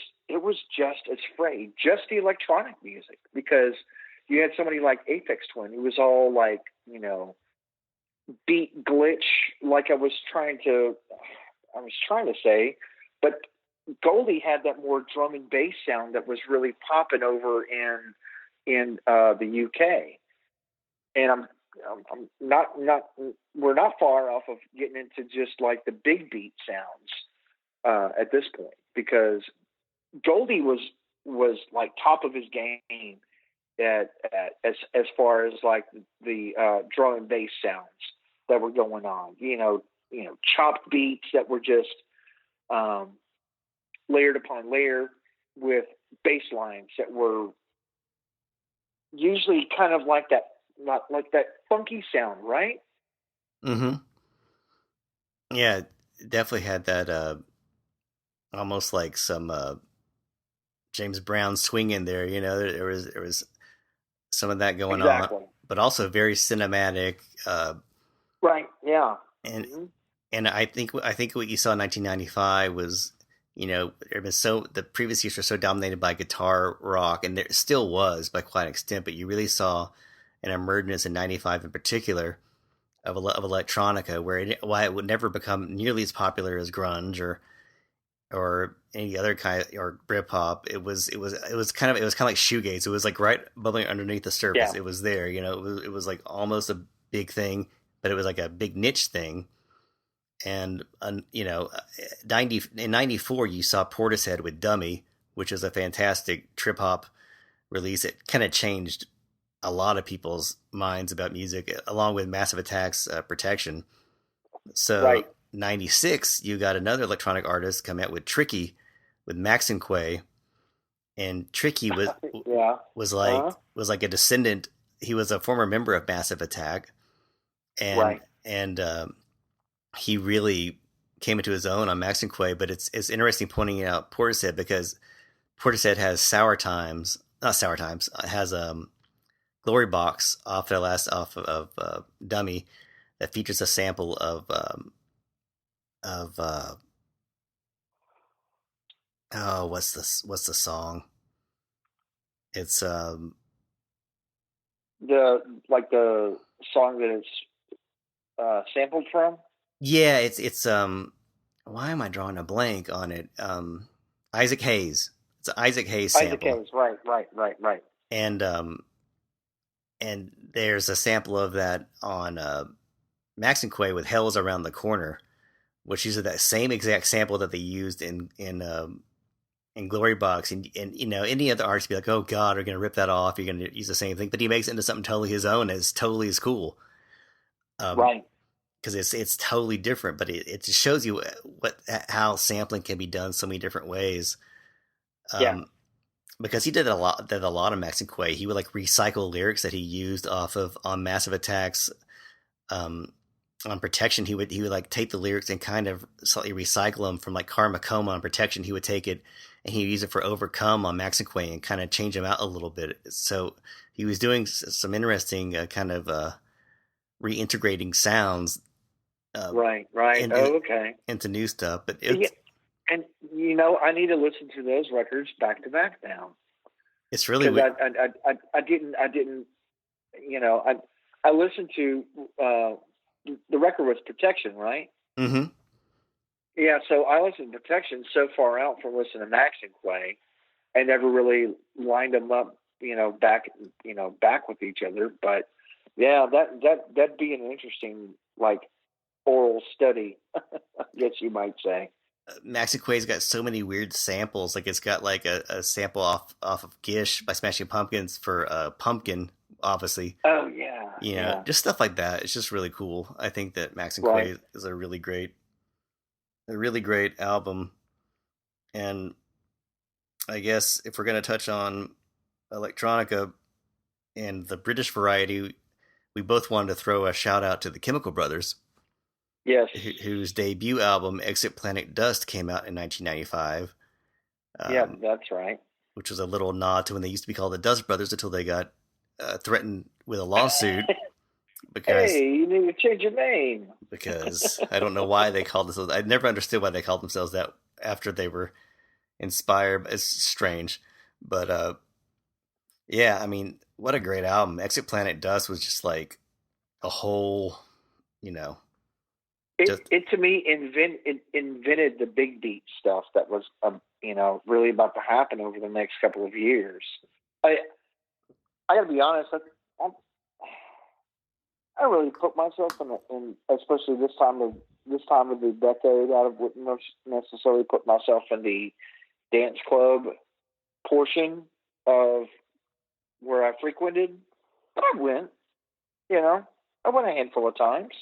just as frayed, just the electronic music, because you had somebody like Aphex Twin, who was all like, beat glitch, like I was trying to say, but Goldie had that more drum and bass sound that was really popping over in the UK, and I'm not we're not far off of getting into just like the big beat sounds at this point, because Goldie was like top of his game as far as like the drum and bass sounds that were going on. Chopped beats that were just layered upon layer with bass lines that were usually kind of like that, not like that funky sound, right? Mm-hmm. Yeah, definitely had that almost like some James Brown swing in there. There was some of that going exactly. on, but also very cinematic. Right. Yeah. And and I think what you saw in 1995 was, the previous years were so dominated by guitar rock, and there still was by quite an extent, but you really saw an emergence in 95 in particular of electronica, why it would never become nearly as popular as grunge or any other kind or Britpop. It was kind of like shoegaze. It was like right bubbling underneath the surface. Yeah. It was there, it was like almost a big thing, but it was like a big niche thing. And in '94 you saw Portishead with Dummy, which is a fantastic trip hop release. It kind of changed a lot of people's minds about music, along with Massive Attack's Protection. So right. 96, you got another electronic artist come out with Tricky, with Max and Quay, and Tricky was was like a descendant. He was a former member of Massive Attack, and he really came into his own on Max and Quay. But it's interesting pointing out Portishead, because Portishead has has Glory Box off of Dummy, that features a sample of what's the song? It's the song that it's sampled from. Yeah, it's why am I drawing a blank on it? Isaac Hayes. It's an Isaac Hayes sample. Isaac Hayes, right. And there's a sample of that on Max and Quay with Hell's Around the Corner, which uses that same exact sample that they used in Glory Box. And any other artist would be like, oh God, are going to rip that off? You're going to use the same thing, but he makes it into something totally his own. It's totally as cool, right? Because it's totally different, but it just shows you how sampling can be done so many different ways. Because he did a lot of Max and Quay. He would like recycle lyrics that he used on Massive Attacks. On Protection, he would like take the lyrics and kind of slightly recycle them. From like Karma Coma on Protection, he would take it and he would use it for Overcome on Max and Quay and kind of change them out a little bit. So he was doing some interesting kind of reintegrating sounds. Right. Into new stuff, but and I need to listen to those records back to back now. It's really weird. I didn't. I listened to the record was Protection, right? Mm-hmm. Yeah, so I listened to Protection so far out from listening to Max and Quay, I never really lined them up, back with each other. But yeah, that'd be an interesting like oral study, I guess you might say. Max and Quay's got so many weird samples. Like it's got like a sample off of Gish by Smashing Pumpkins for Pumpkin, obviously. Oh yeah. Just stuff like that. It's just really cool. I think that Max and Quay is a really great album. And I guess if we're going to touch on electronica and the British variety, we both wanted to throw a shout out to the Chemical Brothers. Yes. Whose debut album, Exit Planet Dust, came out in 1995. Yeah, that's right. Which was a little nod to when they used to be called the Dust Brothers until they got threatened with a lawsuit. Because, hey, you need to change your name. Because I don't know why they called themselves. I never understood why they called themselves that after they were inspired. It's strange. But, yeah, I mean, what a great album. Exit Planet Dust was just like a whole, you know. It to me invented the big beat stuff that was, really about to happen over the next couple of years. I got to be honest. I really put myself in, especially this time of the decade. I wouldn't necessarily put myself in the dance club portion of where I frequented, but I went. I went a handful of times,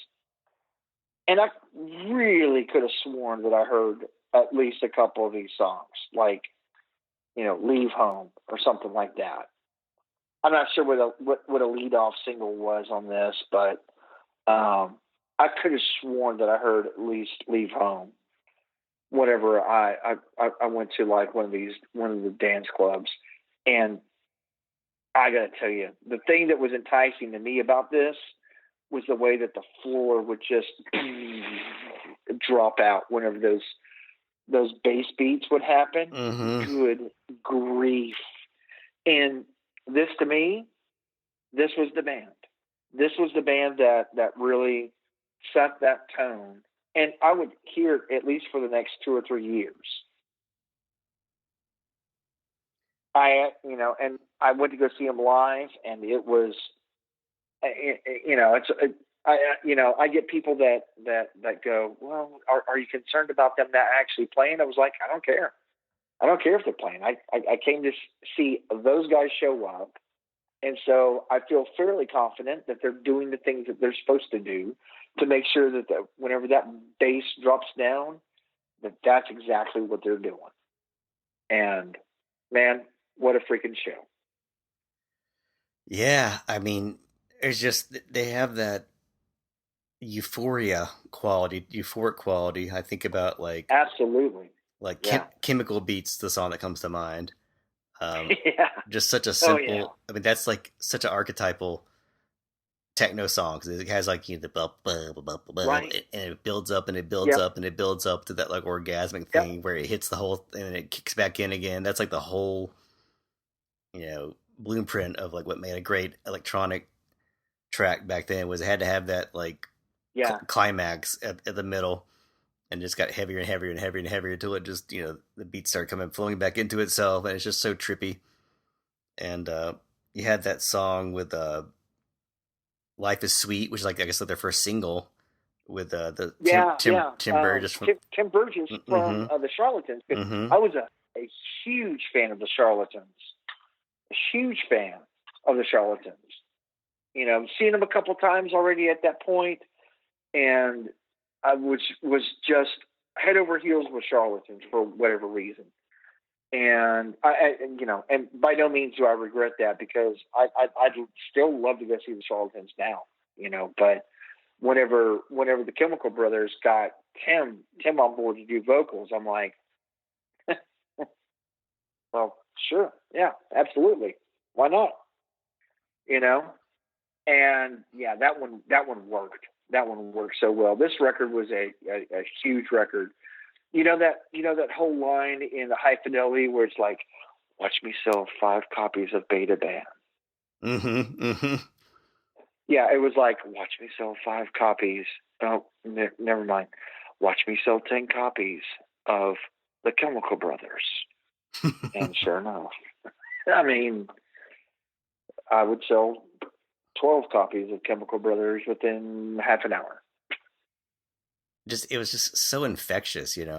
and I really could have sworn that I heard at least a couple of these songs, like "Leave Home" or something like that. I'm not sure what a lead-off single was on this, but I could have sworn that I heard at least "Leave Home" whenever I went to like one of the dance clubs. And I got to tell you, the thing that was enticing to me about this was the way that the floor would just drop out whenever those bass beats would happen. Mm-hmm. Good grief. And this, to me, this was the band. This was the band that really set that tone. And I would hear it at least for the next 2 or 3 years. And I went to go see them live, and it was, I get people that go, well, are you concerned about them not actually playing? I was like, I don't care. I don't care if they're playing. I came to see those guys show up. And so I feel fairly confident that they're doing the things that they're supposed to do to make sure that whenever that bass drops down, that's exactly what they're doing. And man, what a freaking show. Yeah, I mean, it's just, they have that euphoric quality. I think about like... Absolutely. Like Chemical Beats, the song that comes to mind. Yeah. Just such a simple... I mean, that's like such an archetypal techno song. It has like, the blah, blah, blah, blah, right. And it builds up and it builds up and it builds up to that like orgasmic thing where it hits the whole... and then it kicks back in again. That's like the whole, blueprint of like what made a great electronic track back then. Was it had to have that like climax at the middle, and just got heavier and heavier and heavier and heavier until it just, the beats started flowing back into itself, and it's just so trippy. And you had that song with "Life Is Sweet," which is like, I guess, like their first single with Tim Burgess from Tim Burgess from the Charlatans. Mm-hmm. I was a huge fan of the Charlatans. A huge fan of the Charlatans. Seen them a couple times already at that point, and I was just head over heels with Charlatans for whatever reason. And and by no means do I regret that, because I'd still love to go see the Charlatans now, but whenever the Chemical Brothers got Tim on board to do vocals, I'm like, well, sure. Yeah, absolutely. Why not? And yeah, that one worked. That one worked so well. This record was a huge record. That whole line in the High Fidelity where it's like, watch me sell 5 copies of Beta Band. Mm-hmm. Mm-hmm. Yeah, it was like, watch me sell 5 copies. Oh, never mind. Watch me sell 10 copies of the Chemical Brothers. And sure enough, I mean, I would sell 12 copies of Chemical Brothers within half an hour. It was just so infectious, It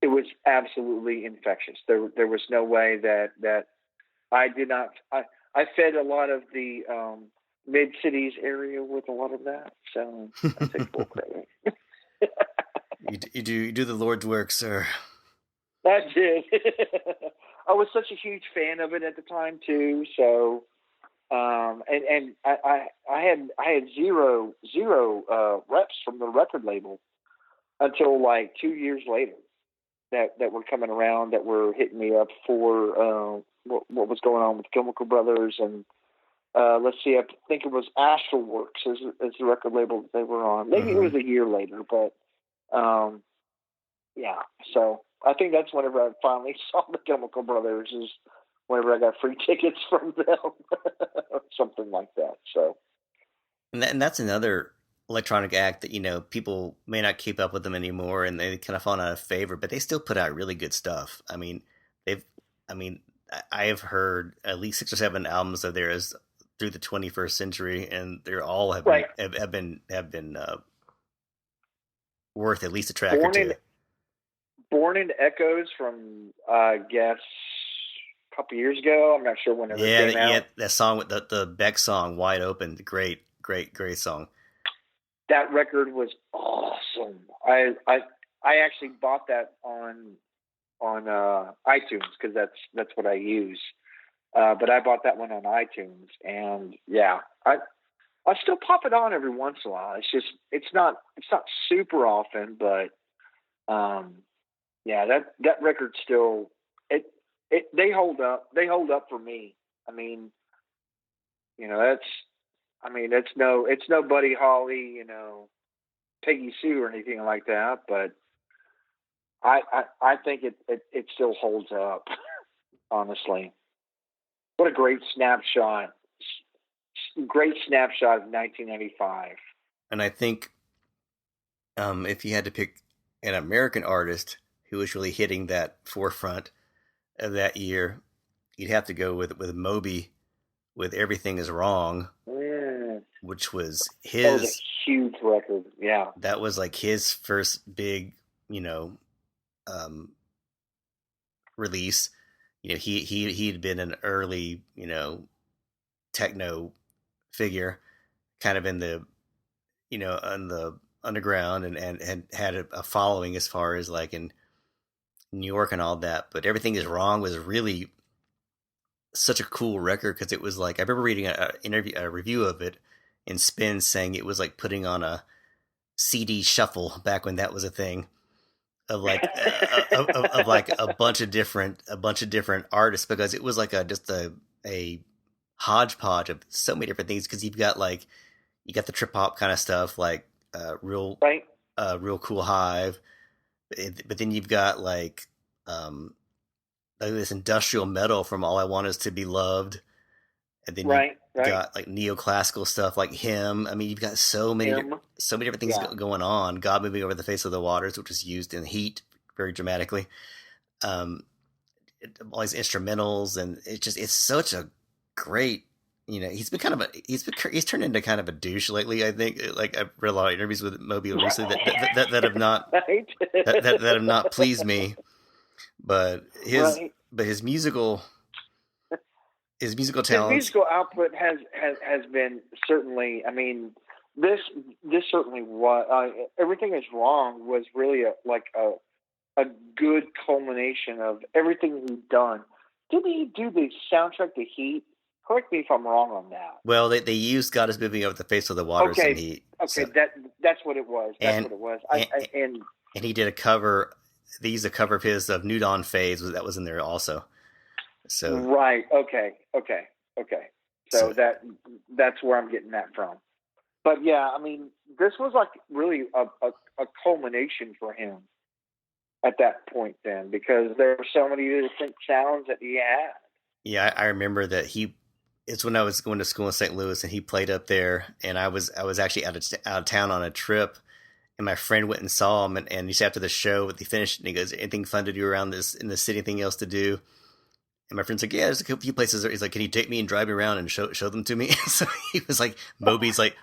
was absolutely infectious. There was no way that I did not. I fed a lot of the mid cities area with a lot of that, so I take full credit. You do the Lord's work, sir. I did. I was such a huge fan of it at the time too, so And I had zero reps from the record label until like 2 years later that were coming around, that were hitting me up for what was going on with Chemical Brothers. And let's see, I think it was Astral Works as the record label that they were on. Maybe it was a year later, but yeah. So I think that's whenever I finally saw the Chemical Brothers, is whenever I got free tickets from them, something like that. So, and that's another electronic act that people may not keep up with them anymore, and they kind of fall out of favor, but they still put out really good stuff. I mean, I have heard at least 6 or 7 albums of theirs through the 21st century, and they're all have been worth at least a track or two. Born in Echoes from I guess a couple years ago. I'm not sure whenever it came out. Yeah, that song with the Beck song, Wide Open, great song. That record was awesome. I actually bought that on iTunes, because that's what I use. But I bought that one on iTunes, and yeah, I still pop it on every once in a while. It's not super often, but yeah, that record still they hold up. They hold up for me. I mean, it's no Buddy Holly, Peggy Sue or anything like that, but I think it still holds up. Honestly, what a great snapshot! Great snapshot of 1995. And I think if you had to pick an American artist who was really hitting that forefront of that year, you'd have to go with Moby with Everything Is Wrong, which was his. That was a huge record. Yeah, that was like his first big, release. He'd been an early, techno figure, kind of in the, on the underground, and had a following as far as like in New York and all that. But Everything Is Wrong was really such a cool record, because it was like, I remember reading a review of it in Spin saying it was like putting on a CD shuffle back when that was a thing, of like of like a bunch of different artists, because it was like just a hodgepodge of so many different things, because you got the trip hop kind of stuff, like real cool Hive, but then you've got like this industrial metal from All I Want Is to Be Loved, and then you got like neoclassical stuff like Him. I mean, you've got so many different things going on. God Moving Over the Face of the Waters, which was used in Heat very dramatically. All these instrumentals, and it's such a great. He's turned into kind of a douche lately. I think, like, I've read a lot of interviews with Moby recently that have not that have not pleased me. But his musical talent, his musical output has been certainly. I mean, this certainly was. Everything Is Wrong was really a good culmination of everything he'd done. Didn't he do the soundtrack to Heat? Correct me if I'm wrong on that. Well, they used God Is Moving Over the Face of the Waters in Heat. Okay, so. That's what it was. That's what it was. And he did a cover. They used a cover of his of Nude On Phase that was in there also. So right. Okay. So that's where I'm getting that from. But yeah, I mean, this was like really a culmination for him at that point then, because there were so many different sounds that he had. Yeah, I remember that it's when I was going to school in St. Louis, and he played up there, and I was actually out of town on a trip, and my friend went and saw him, and he said after the show, he finished, and he goes, "Anything fun to do around in the city? Anything else to do?" And my friend's like, "Yeah, there's a few places." He's like, "Can you take me and drive me around and show them to me?" So he was like, Moby's like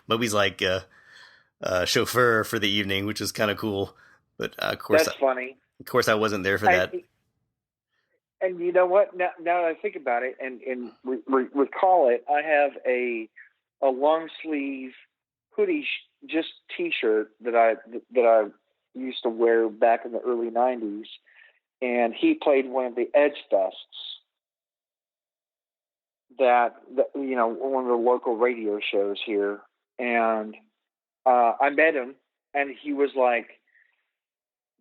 chauffeur for the evening, which is kind of cool. But of course, that's funny. Of course, I wasn't there for that. And you know what? Now that I think about it and recall it, I have a long sleeve hoodie, just T-shirt that I used to wear back in the early '90s, and he played one of the Edge Fests one of the local radio shows here, and I met him, and he was like,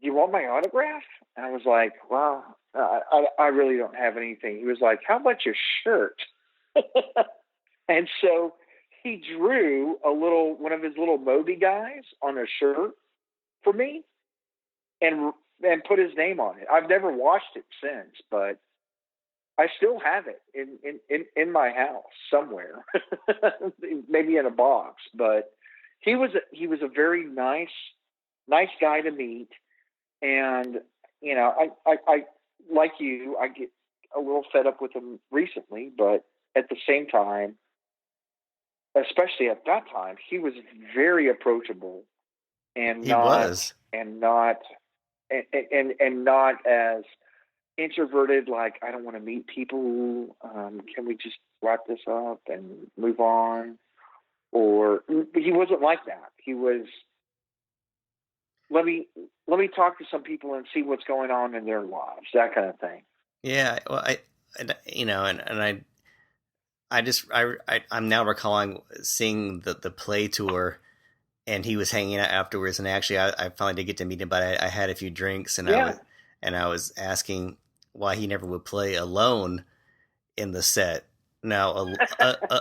"Do you want my autograph?" And I was like, "Well, I really don't have anything." He was like, "How about your shirt?" And so he drew one of his little Moby guys on a shirt for me, and put his name on it. I've never washed it since, but I still have it in my house somewhere, maybe in a box. But he was a very nice guy to meet, and I like you, I get a little fed up with him recently, but at the same time, especially at that time, he was very approachable and He was. not as introverted. Like, I don't want to meet people. Can we just wrap this up and move on? Or he wasn't like that. He was, let me talk to some people and see what's going on in their lives, that kind of thing. Yeah. Well, I'm now recalling seeing the play tour, and he was hanging out afterwards. And actually, I finally did get to meet him, but I had a few drinks, and I was asking why he never would play Alone in the set. Now,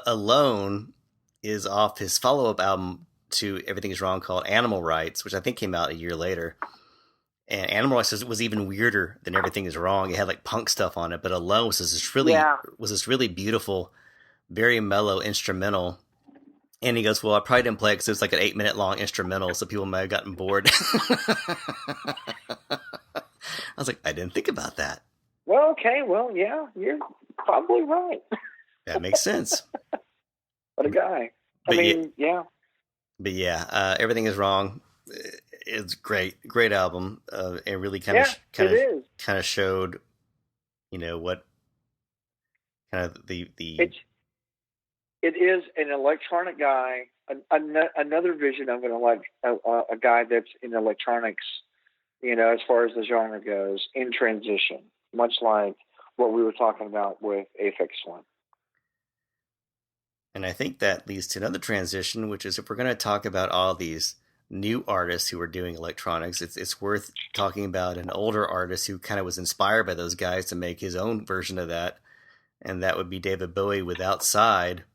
Alone is off his follow-up album to Everything Is Wrong, called Animal Rights, which I think came out a year later. And Animal Rights was even weirder than Everything Is Wrong. It had like punk stuff on it, but Alone was this really beautiful, very mellow instrumental. And he goes, "Well, I probably didn't play it because it was like an 8-minute long instrumental, so people might have gotten bored." I was like, I didn't think about that. Well, okay, well, yeah, you're probably right. That makes sense. What a guy. I mean, yeah. But yeah, Everything Is Wrong. It's great album. It really kind of showed, what kind of the. It is an electronic guy. Another vision of a guy that's in electronics, as far as the genre goes, in transition, much like what we were talking about with Aphex Twin. And I think that leads to another transition, which is, if we're going to talk about all these new artists who are doing electronics, it's worth talking about an older artist who kind of was inspired by those guys to make his own version of that. And that would be David Bowie with Outside,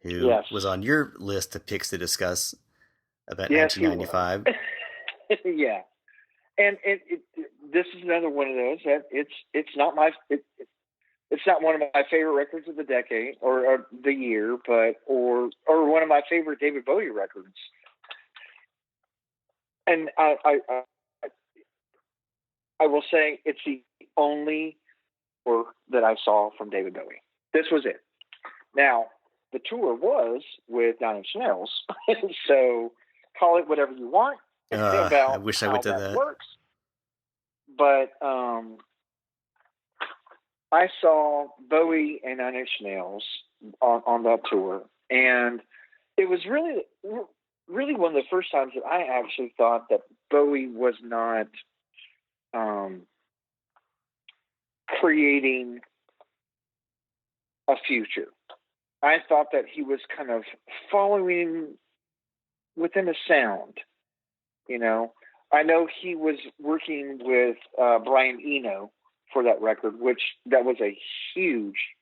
who was on your list of picks to discuss about 1995. Yeah. And this is another one of those that it's not one of my favorite records of the decade or the year, but or one of my favorite David Bowie records. And I will say it's the only work that I saw from David Bowie. This was it. Now, the tour was with 9 Inch Nails, so call it whatever you want. I wish I went to that. Works. But I saw Bowie and 9 Inch Nails on that tour, and it was really, really one of the first times that I actually thought that Bowie was not creating a future. I thought that he was kind of following within a sound. I know he was working with Brian Eno for that record, that was a huge,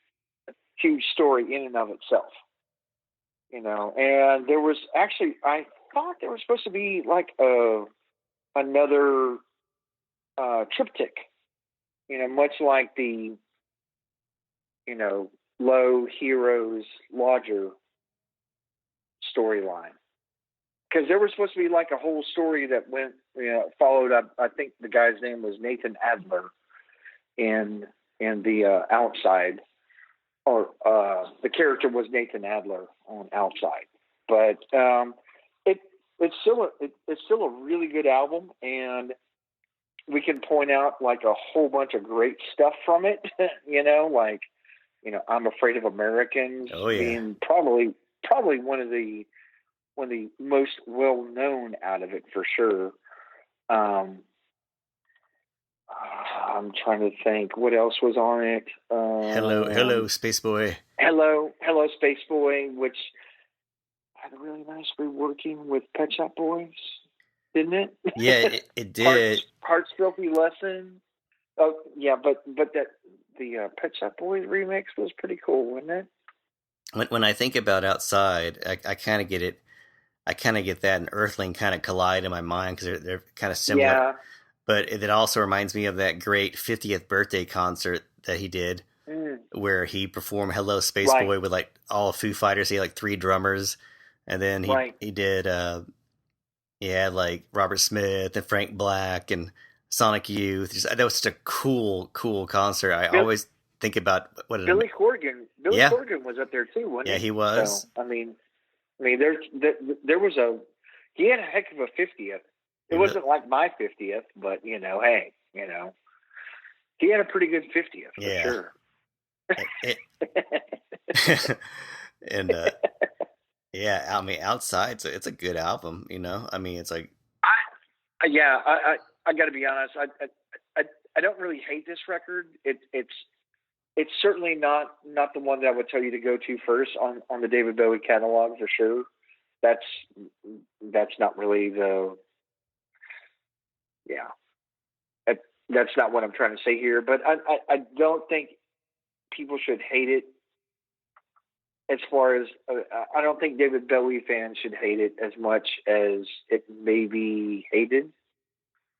huge story in and of itself. And there was actually, I thought there was supposed to be like another triptych, much like the, Low Heroes Lodger storyline. Because there was supposed to be like a whole story that followed up. I think the guy's name was Nathan Adler in the Outside, or the character was Nathan Adler on Outside. But it's still a really good album, and we can point out like a whole bunch of great stuff from it. Like I'm Afraid of Americans, being probably one of the most well known out of it for sure. I'm trying to think what else was on it. Hello, Space Boy. Hello, Space Boy, which had a really nice reworking with Pet Shop Boys, didn't it? Yeah, it did. Heart's Filthy Lesson. Oh yeah, but the Pet Shop Boys remix was pretty cool, wasn't it? When I think about Outside, I kind of get it. I kind of get that and Earthling kind of collide in my mind because they're kind of similar. Yeah. But it also reminds me of that great 50th birthday concert that he did, where he performed "Hello Space Boy" with like all Foo Fighters. He had like 3 drummers, and then he did he had like Robert Smith and Frank Black and Sonic Youth. That was such a cool concert. I always think about what Billy Corgan. Billy Corgan was up there too, wasn't he? Yeah, he was. So, I mean, there was he had a heck of a 50th. It wasn't like my 50th, but hey, he had a pretty good 50th for sure. And yeah, I mean, Outside, it's a good album. I mean, it's like, I got to be honest. I don't really hate this record. It's certainly not the one that I would tell you to go to first on the David Bowie catalog for sure. That's not really that's not what I'm trying to say here. But I don't think people should hate it. As far as I don't think David Bowie fans should hate it as much as it may be hated.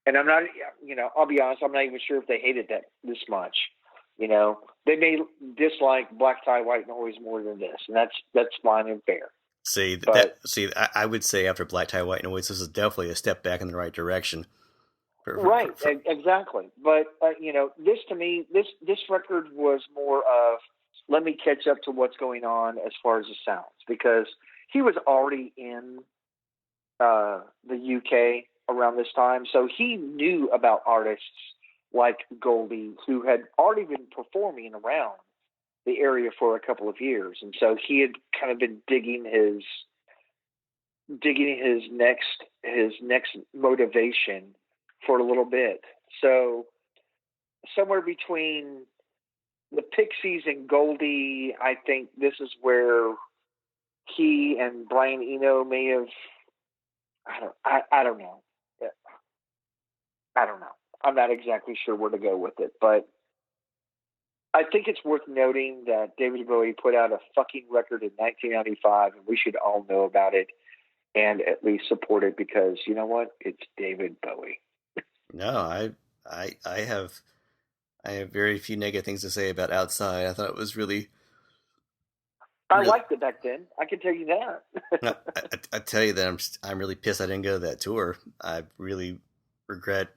And I'm not, I'll be honest, I'm not even sure if they hated that this much. They may dislike Black Tie White Noise more than this, and that's fine and fair. I would say after Black Tie White Noise, this is definitely a step back in the right direction. Exactly. But this to me, this record was more of let me catch up to what's going on as far as the sounds, because he was already in the UK around this time, so he knew about artists like Goldie who had already been performing around the area for a couple of years, and so he had kind of been digging his next motivation for a little bit. So somewhere between the Pixies and Goldie, I think this is where he and Brian Eno may have. I don't know. I don't know. I'm not exactly sure where to go with it, but I think it's worth noting that David Bowie put out a fucking record in 1995, and we should all know about it and at least support it because you know what? It's David Bowie. No, I have very few negative things to say about Outside. I thought it was really I liked it back then. I can tell you that. No, I tell you that I'm really pissed I didn't go to that tour. I really regret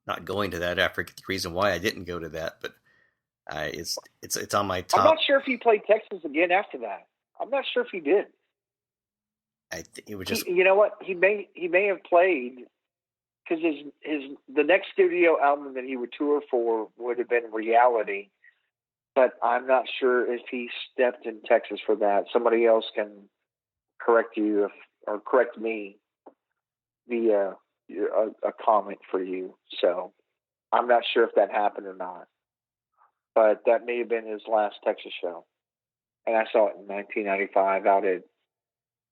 not going to that. I forget the reason why I didn't go to that, but it's on my top. I'm not sure if he played Texas again after that. I'm not sure if he did. I think it was just. You know what? He may have played because the next studio album that he would tour for would have been Reality. But I'm not sure if he stepped in Texas for that. Somebody else can correct you or correct me via a comment for you. So I'm not sure if that happened or not. But that may have been his last Texas show. And I saw it in 1995 out at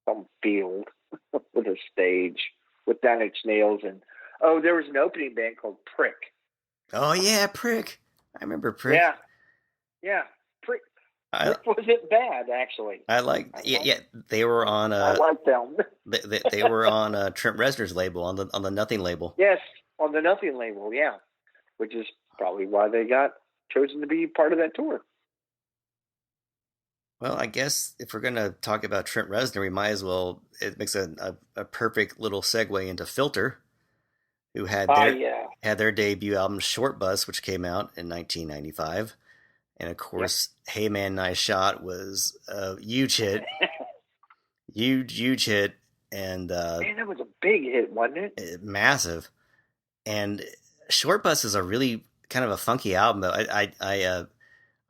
some field with a stage with Nine Inch Nails. And, there was an opening band called Prick. Oh, yeah, Prick. I remember Prick. Yeah, Prick wasn't bad, actually. Yeah, they were on. I like them. they were on Trent Reznor's label, on the Nothing label. Yes, on the Nothing label, yeah, which is probably why they got chosen to be part of that tour. Well, I guess if we're gonna talk about Trent Reznor, we might as well. It makes a perfect little segue into Filter, who had their debut album Short Bus, which came out in 1995. And of course, Hey Man, Nice Shot was a huge hit. huge hit. And man, that was a big hit, wasn't it? Massive. And Short Bus is a really kind of a funky album, though. I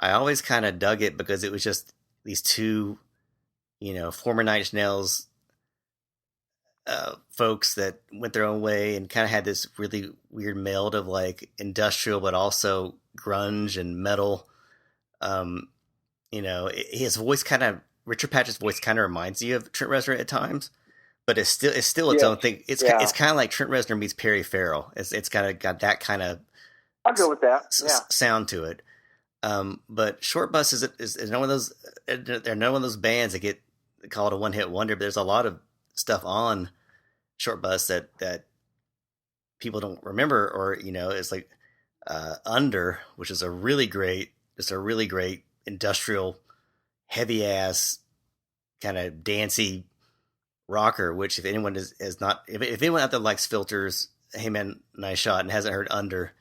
always kind of dug it because it was just these two, former Nine Inch Nails folks that went their own way and kind of had this really weird meld of like industrial, but also grunge and metal. Um, his voice Richard Patrick's voice kind of reminds you of Trent Reznor at times, but it's still its own thing. It's kind of like Trent Reznor meets Perry Farrell. It's kind of got that kind of I'll go with that. Sound to it. But Short Bus is none of those. They're none of those bands that get called a one hit wonder. But there's a lot of stuff on Short Bus that people don't remember, or it's like Under, which is a really great industrial, heavy ass kind of dancey rocker. Which if anyone is not, if anyone out there likes Filter's Hey Man Nice Shot and hasn't heard Under,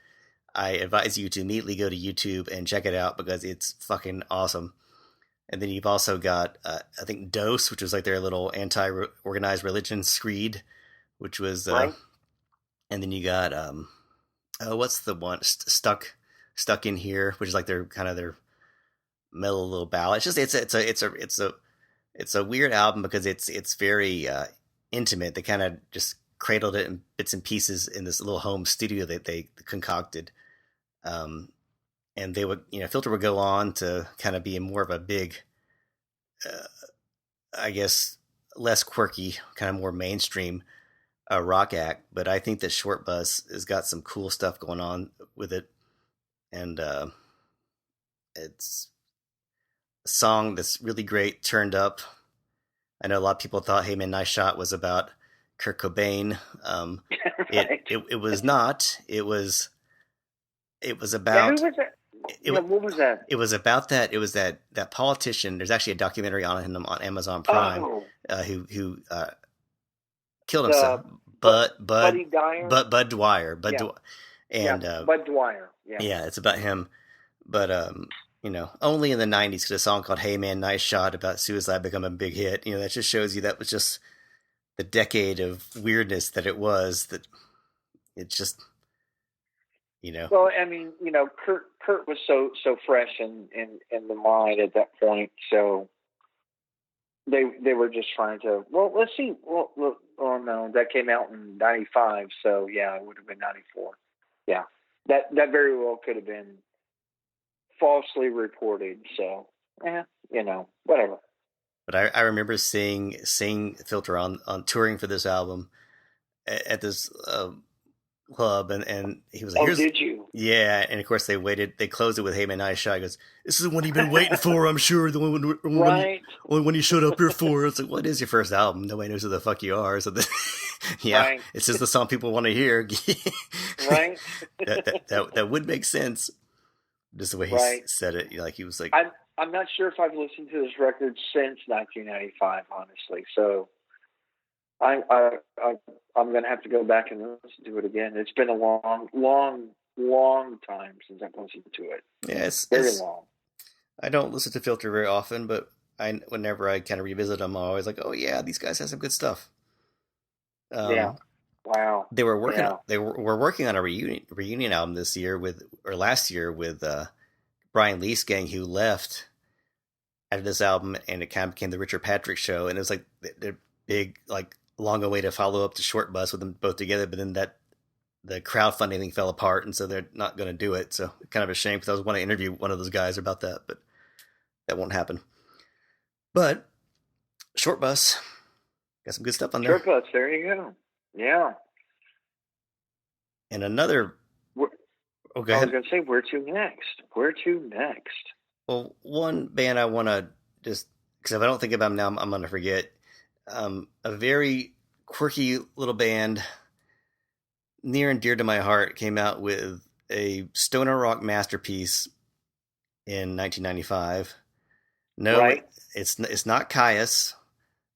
I advise you to immediately go to YouTube and check it out because it's fucking awesome. And then you've also got, I think, Dose, which was like their little anti-organized religion screed, which was, right. And then you got, what's the one, Stuck in Here, which is like their kind of their mellow little ballad. It's just it's a weird album because it's very intimate. They kind of just cradled it in bits and pieces in this little home studio that they concocted. And they would, Filter would go on to kind of be more of a big, I guess, less quirky, kind of more mainstream rock act. But I think that Short Bus has got some cool stuff going on with it. And it's a song that's really great, turned up. I know a lot of people thought Hey Man Nice Shot was about Kurt Cobain. Right. It was not. It was about. Yeah, who was that? What was that? It was about that. It was that politician. There's actually a documentary on him on Amazon Prime who killed himself. Bud Dwyer. Bud Dwyer. Yeah, it's about him. But only in the 90s could a song called Hey Man Nice Shot about suicide become a big hit. That just shows you that was just the decade of weirdness that it was. That it's just. Well, I mean, Kurt was so fresh in the mind at that point, so they were just trying to. Well, let's see. Well, no, that came out in '95, so yeah, it would have been '94. Yeah, that very well could have been falsely reported. So, whatever. But I remember seeing Filter on touring for this album at this. Club and he was like, did you? Yeah, and of course they closed it with Hey Man Nice Shot. He goes, this is the one you've been waiting for, I'm sure. The one when you showed up here for. It's like, what is your first album? Nobody knows who the fuck you are. So right. It's just the song people want to hear. Right. that would make sense. Just the way he said it. Like he was like, I'm not sure if I've listened to this record since 1995, honestly. So I'm going to have to go back and listen to it again. It's been a long time since I've listened to it. Yeah, it's very long. I don't listen to Filter very often, but whenever I kind of revisit them, I'm always like, oh yeah, these guys have some good stuff. Yeah. Wow. They were working. Yeah. They were working on a reunion album last year with Brian Lee's gang, who left after this album, and it kind of became the Richard Patrick Show, and it was like the big long way to follow up to Short Bus with them both together, but then the crowdfunding thing fell apart, and so they're not going to do it. So kind of a shame, because I was want to interview one of those guys about that, but that won't happen. But Short Bus got some good stuff on there. Short Bus, there you go. Yeah. And another. Go ahead. I was going to say, where to next? Well, one band I want to just, because if I don't think about them now, I'm going to forget. A very quirky little band, near and dear to my heart, came out with a stoner rock masterpiece in 1995. No, right. It's not Caius,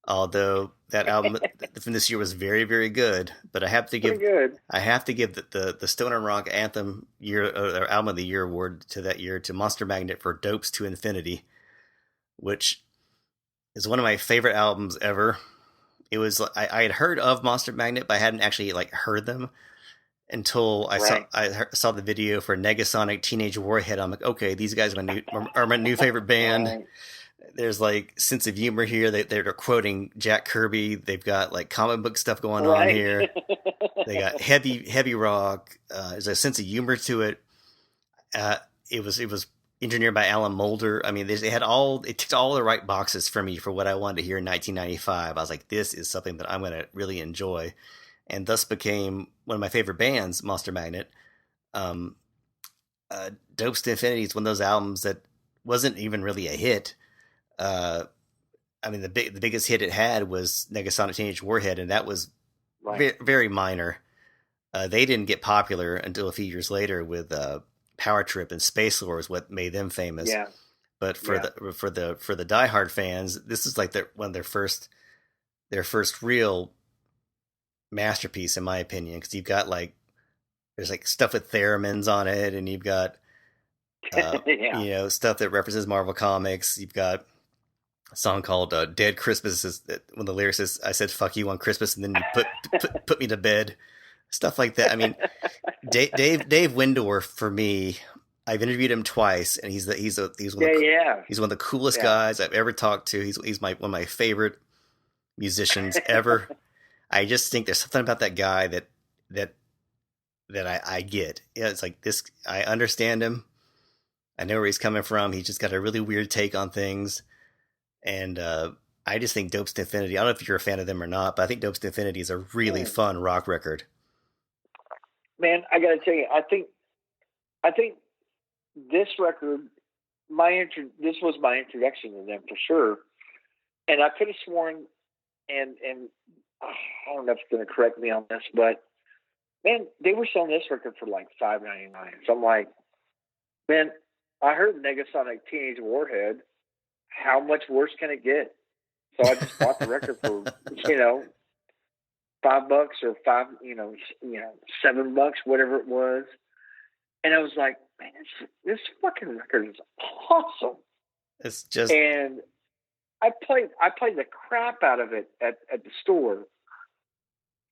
although that album from this year was very, very good. But I have to give the stoner rock anthem year or album of the year award to that year to Monster Magnet for Dopes to Infinity, which is one of my favorite albums ever. It was I had heard of Monster Magnet, but I hadn't actually heard them until I saw the video for Negasonic Teenage Warhead. I'm like, okay, these guys are my new favorite band. There's like sense of humor here. They're quoting Jack Kirby. They've got like comic book stuff going on Right. here. They got heavy rock. There's a sense of humor to it. It was engineered by Alan Moulder. I mean, they had it ticked all the right boxes for me for what I wanted to hear in 1995. I was like, this is something that I'm going to really enjoy, and thus became one of my favorite bands, Monster Magnet. Dopes to Infinity is one of those albums that wasn't even really a hit. I mean, the biggest hit it had was Negasonic Teenage Warhead, and that was Right. very minor. They didn't get popular until a few years later with Power Trip and Space Lore is what made them famous. Yeah. But for the diehard fans, this is like one of their first real masterpiece, in my opinion, because you've got like there's like stuff with theremins on it, and you've got stuff that references Marvel Comics. You've got a song called "Dead Christmas." When the lyrics is, "I said fuck you on Christmas, and then you put me to bed." Stuff like that. I mean, Dave Windorf, for me, I've interviewed him twice, and he's one of the coolest guys I've ever talked to. He's one of my favorite musicians ever. I just think there's something about that guy that I get. Yeah, it's like this. I understand him. I know where he's coming from. He's just got a really weird take on things, and I just think Dopes to Infinity. I don't know if you're a fan of them or not, but I think Dopes to Infinity is a really fun rock record. Man, I gotta tell you, I think this record, this was my introduction to them for sure. And I could have sworn, and I don't know if you're gonna correct me on this, but man, they were selling this record for like $5.99. So I'm like, man, I heard Negasonic Teenage Warhead. How much worse can it get? So I just bought the record for $5 or $7, whatever it was. And I was like, man, this fucking record is awesome. It's just, and I played the crap out of it at the store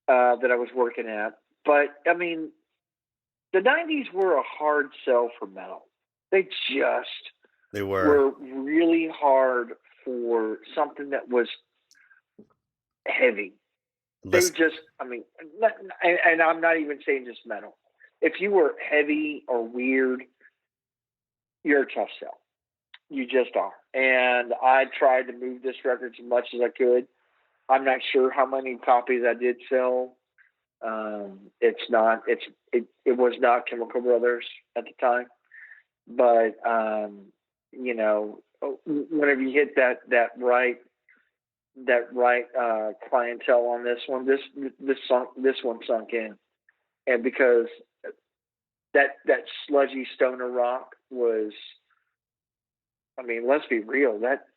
that I was working at. But I mean, the 90s were a hard sell for metal. They were really hard for something that was heavy. They just, I mean, and I'm not even saying just metal. If you were heavy or weird, you're a tough sell. You just are. And I tried to move this record as much as I could. I'm not sure how many copies I did sell. It was not Chemical Brothers at the time, but whenever you hit that right clientele on this one, this one sunk in, and because that sludgy stoner rock was, I mean, let's be real, that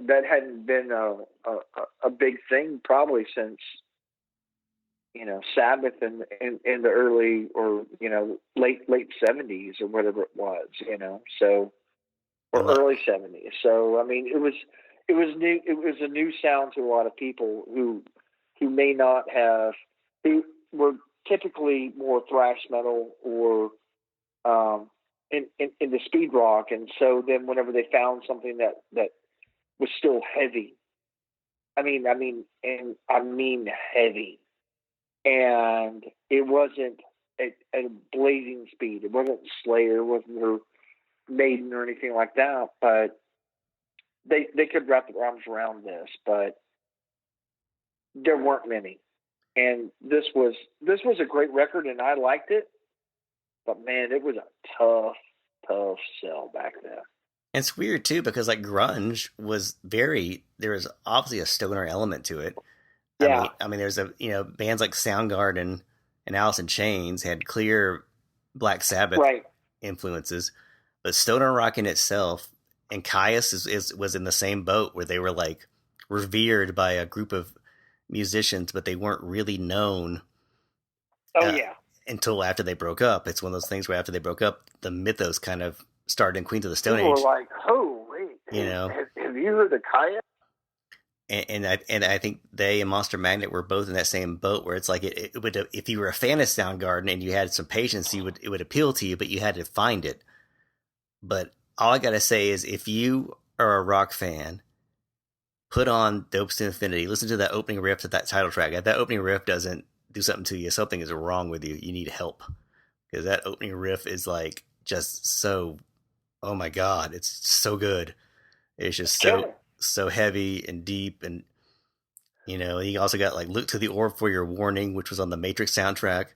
hadn't been a big thing probably since Sabbath in the early or late 70s or whatever it was, so, or early 70s. So I mean, it was new. It was a new sound to a lot of people who may not have, who were typically more thrash metal or into speed rock, and so then whenever they found something that was still heavy, I mean heavy, and it wasn't at a blazing speed. It wasn't Slayer, it wasn't her Maiden or anything like that, but they could wrap their arms around this, but there weren't many. And this was a great record, and I liked it, but man, it was a tough sell back then. It's weird too, because like grunge was there was obviously a stoner element to it. Yeah. I mean there's bands like Soundgarden and Alice in Chains had clear Black Sabbath influences, but stoner rock in itself, and Caius was in the same boat where they were like revered by a group of musicians, but they weren't really known. Until after they broke up. It's one of those things where after they broke up, the mythos kind of started in Queens of the Stone Age. People were like, "Oh, wait, have you heard of Caius?" And I think they and Monster Magnet were both in that same boat where it's like it would, if you were a fan of Soundgarden and you had some patience, it would appeal to you, but you had to find it. But all I gotta say is if you are a rock fan, put on Dopes to Infinity, listen to that opening riff to that title track. If that opening riff doesn't do something to you, something is wrong with you. You need help. Because that opening riff is like just so, oh my God, it's so good. It's just so heavy and deep. And, you also got like Look to the Orb for Your Warning, which was on the Matrix soundtrack.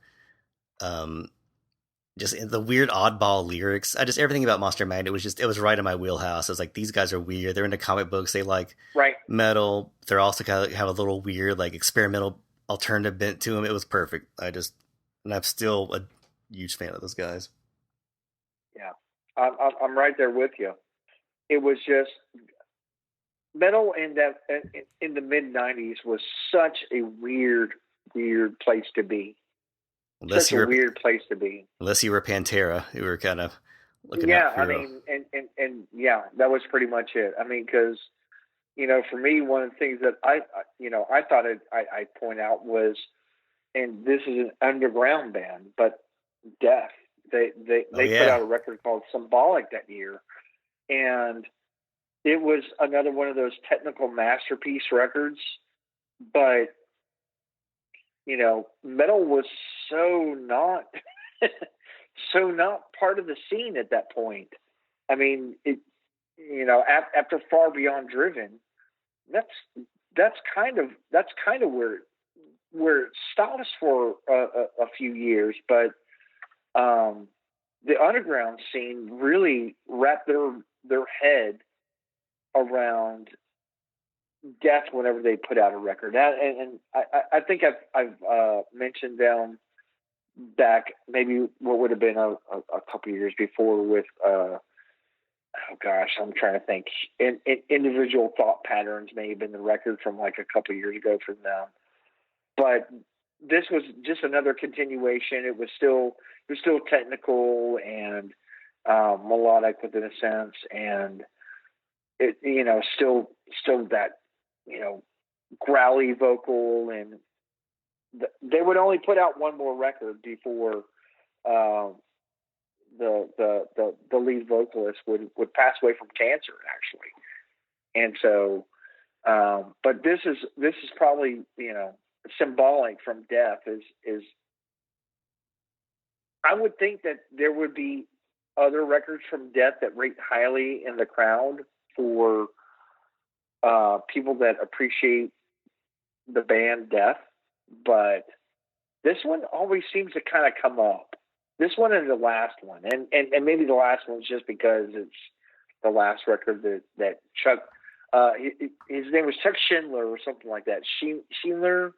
Just the weird oddball lyrics. Everything about Monster Magnet it was right in my wheelhouse. I was like, these guys are weird. They're into comic books. They like metal. They're also kind of have a little weird, like experimental alternative bent to them. It was perfect. And I'm still a huge fan of those guys. Yeah. I'm right there with you. It was just metal in the mid '90s was such a weird place to be. Such a weird place to be. Unless you were Pantera, you were kind of looking out for and yeah, that was pretty much it. I mean, because for me, one of the things that I thought I'd point out was, and this is an underground band, but Death. They put out a record called Symbolic that year, and it was another one of those technical masterpiece records, but metal was so not part of the scene at that point. I mean, after Far Beyond Driven, that's kind of where it stops for a few years, but the underground scene really wrapped their head around Death whenever they put out a record. And I think I've mentioned them back maybe what would have been a couple years before with I'm trying to think. Individual Thought Patterns may have been the record from like a couple years ago from them, but this was just another continuation. It was still technical and melodic within a sense, and it still that growly vocal, and they would only put out one more record before the lead vocalist would pass away from cancer, actually. And so, but this is probably Symbolic from Death is I would think that there would be other records from Death that rate highly in the crowd for people that appreciate the band Death, but this one always seems to kind of come up. This one and the last one, and maybe the last one's just because it's the last record that Chuck, his name was Chuck Schindler or something like that. Schindler.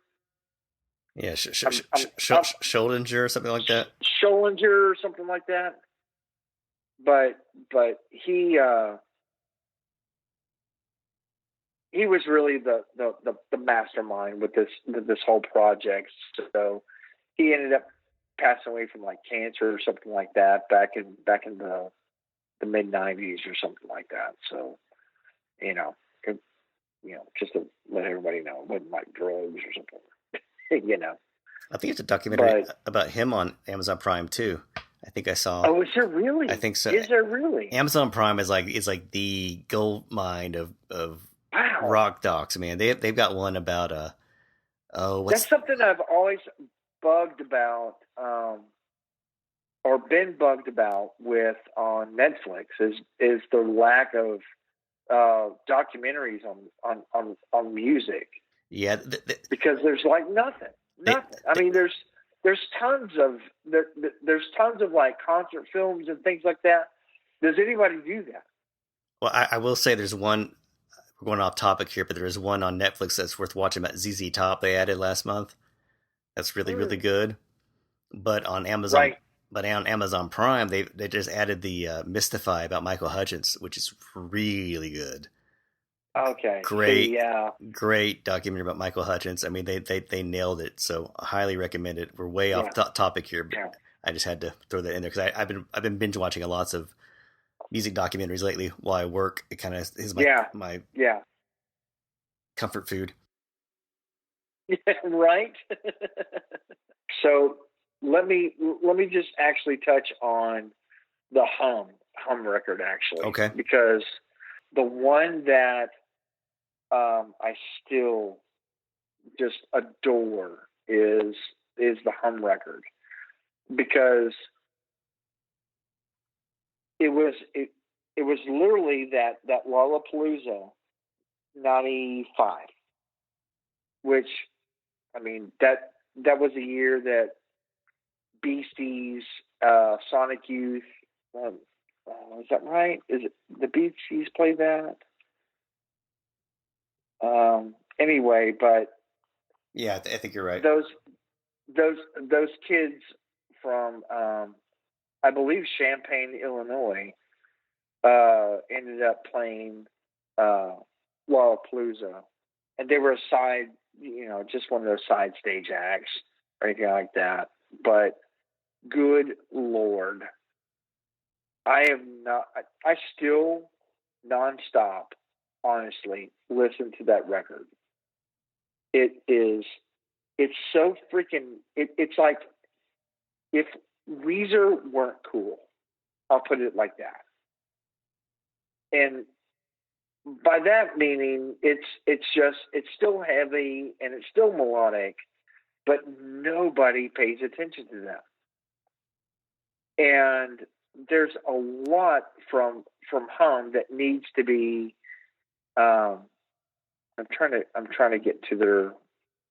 Yeah, Schollinger or something like that. Schollinger or something like that. But he was really the mastermind with this whole project. So he ended up passing away from like cancer or something like that back in the mid '90s or something like that. So just to let everybody know, it wasn't like drugs or something. I think it's a documentary about him on Amazon Prime too. I think I saw. Oh, is there really? I think so. Is there really? Amazon Prime is like the gold mine of rock docs, man. They've got one about that's something I've always bugged about, or been bugged about with on Netflix is the lack of documentaries on music. Yeah, because there's like nothing. I mean, there's tons of like concert films and things like that. Does anybody do that? Well, I will say there's one. We're going off topic here, but there is one on Netflix that's worth watching about ZZ Top. They added last month. That's really really good. But on Amazon, on Amazon Prime, they just added the Mystify about Michael Hutchence, which is really good. Okay. Great documentary about Michael Hutchence. I mean, they nailed it. So I highly recommend it. We're way off topic here, but I just had to throw that in there because I've been binge watching lots of music documentaries lately while I work. It kind of is my comfort food. Yeah, right. So let me just actually touch on the Hum record, actually. Okay. Because the one that I still just adore is the Hum record, because it was literally that Lollapalooza '95, which, I mean, that was a year that Beasties, Sonic Youth, is that right? Is it the Beasties play that? Anyway, but yeah, I think you're right. Those kids from I believe Champaign, Illinois, ended up playing Lollapalooza, and they were a side, just one of those side stage acts or anything like that. But good Lord, I still nonstop, honestly, listen to that record. It's so freaking, it's like if Weezer weren't cool. I'll put it like that. And by that meaning, it's still heavy and it's still melodic, but nobody pays attention to them. And there's a lot from Hum that needs to be. I'm trying to get to their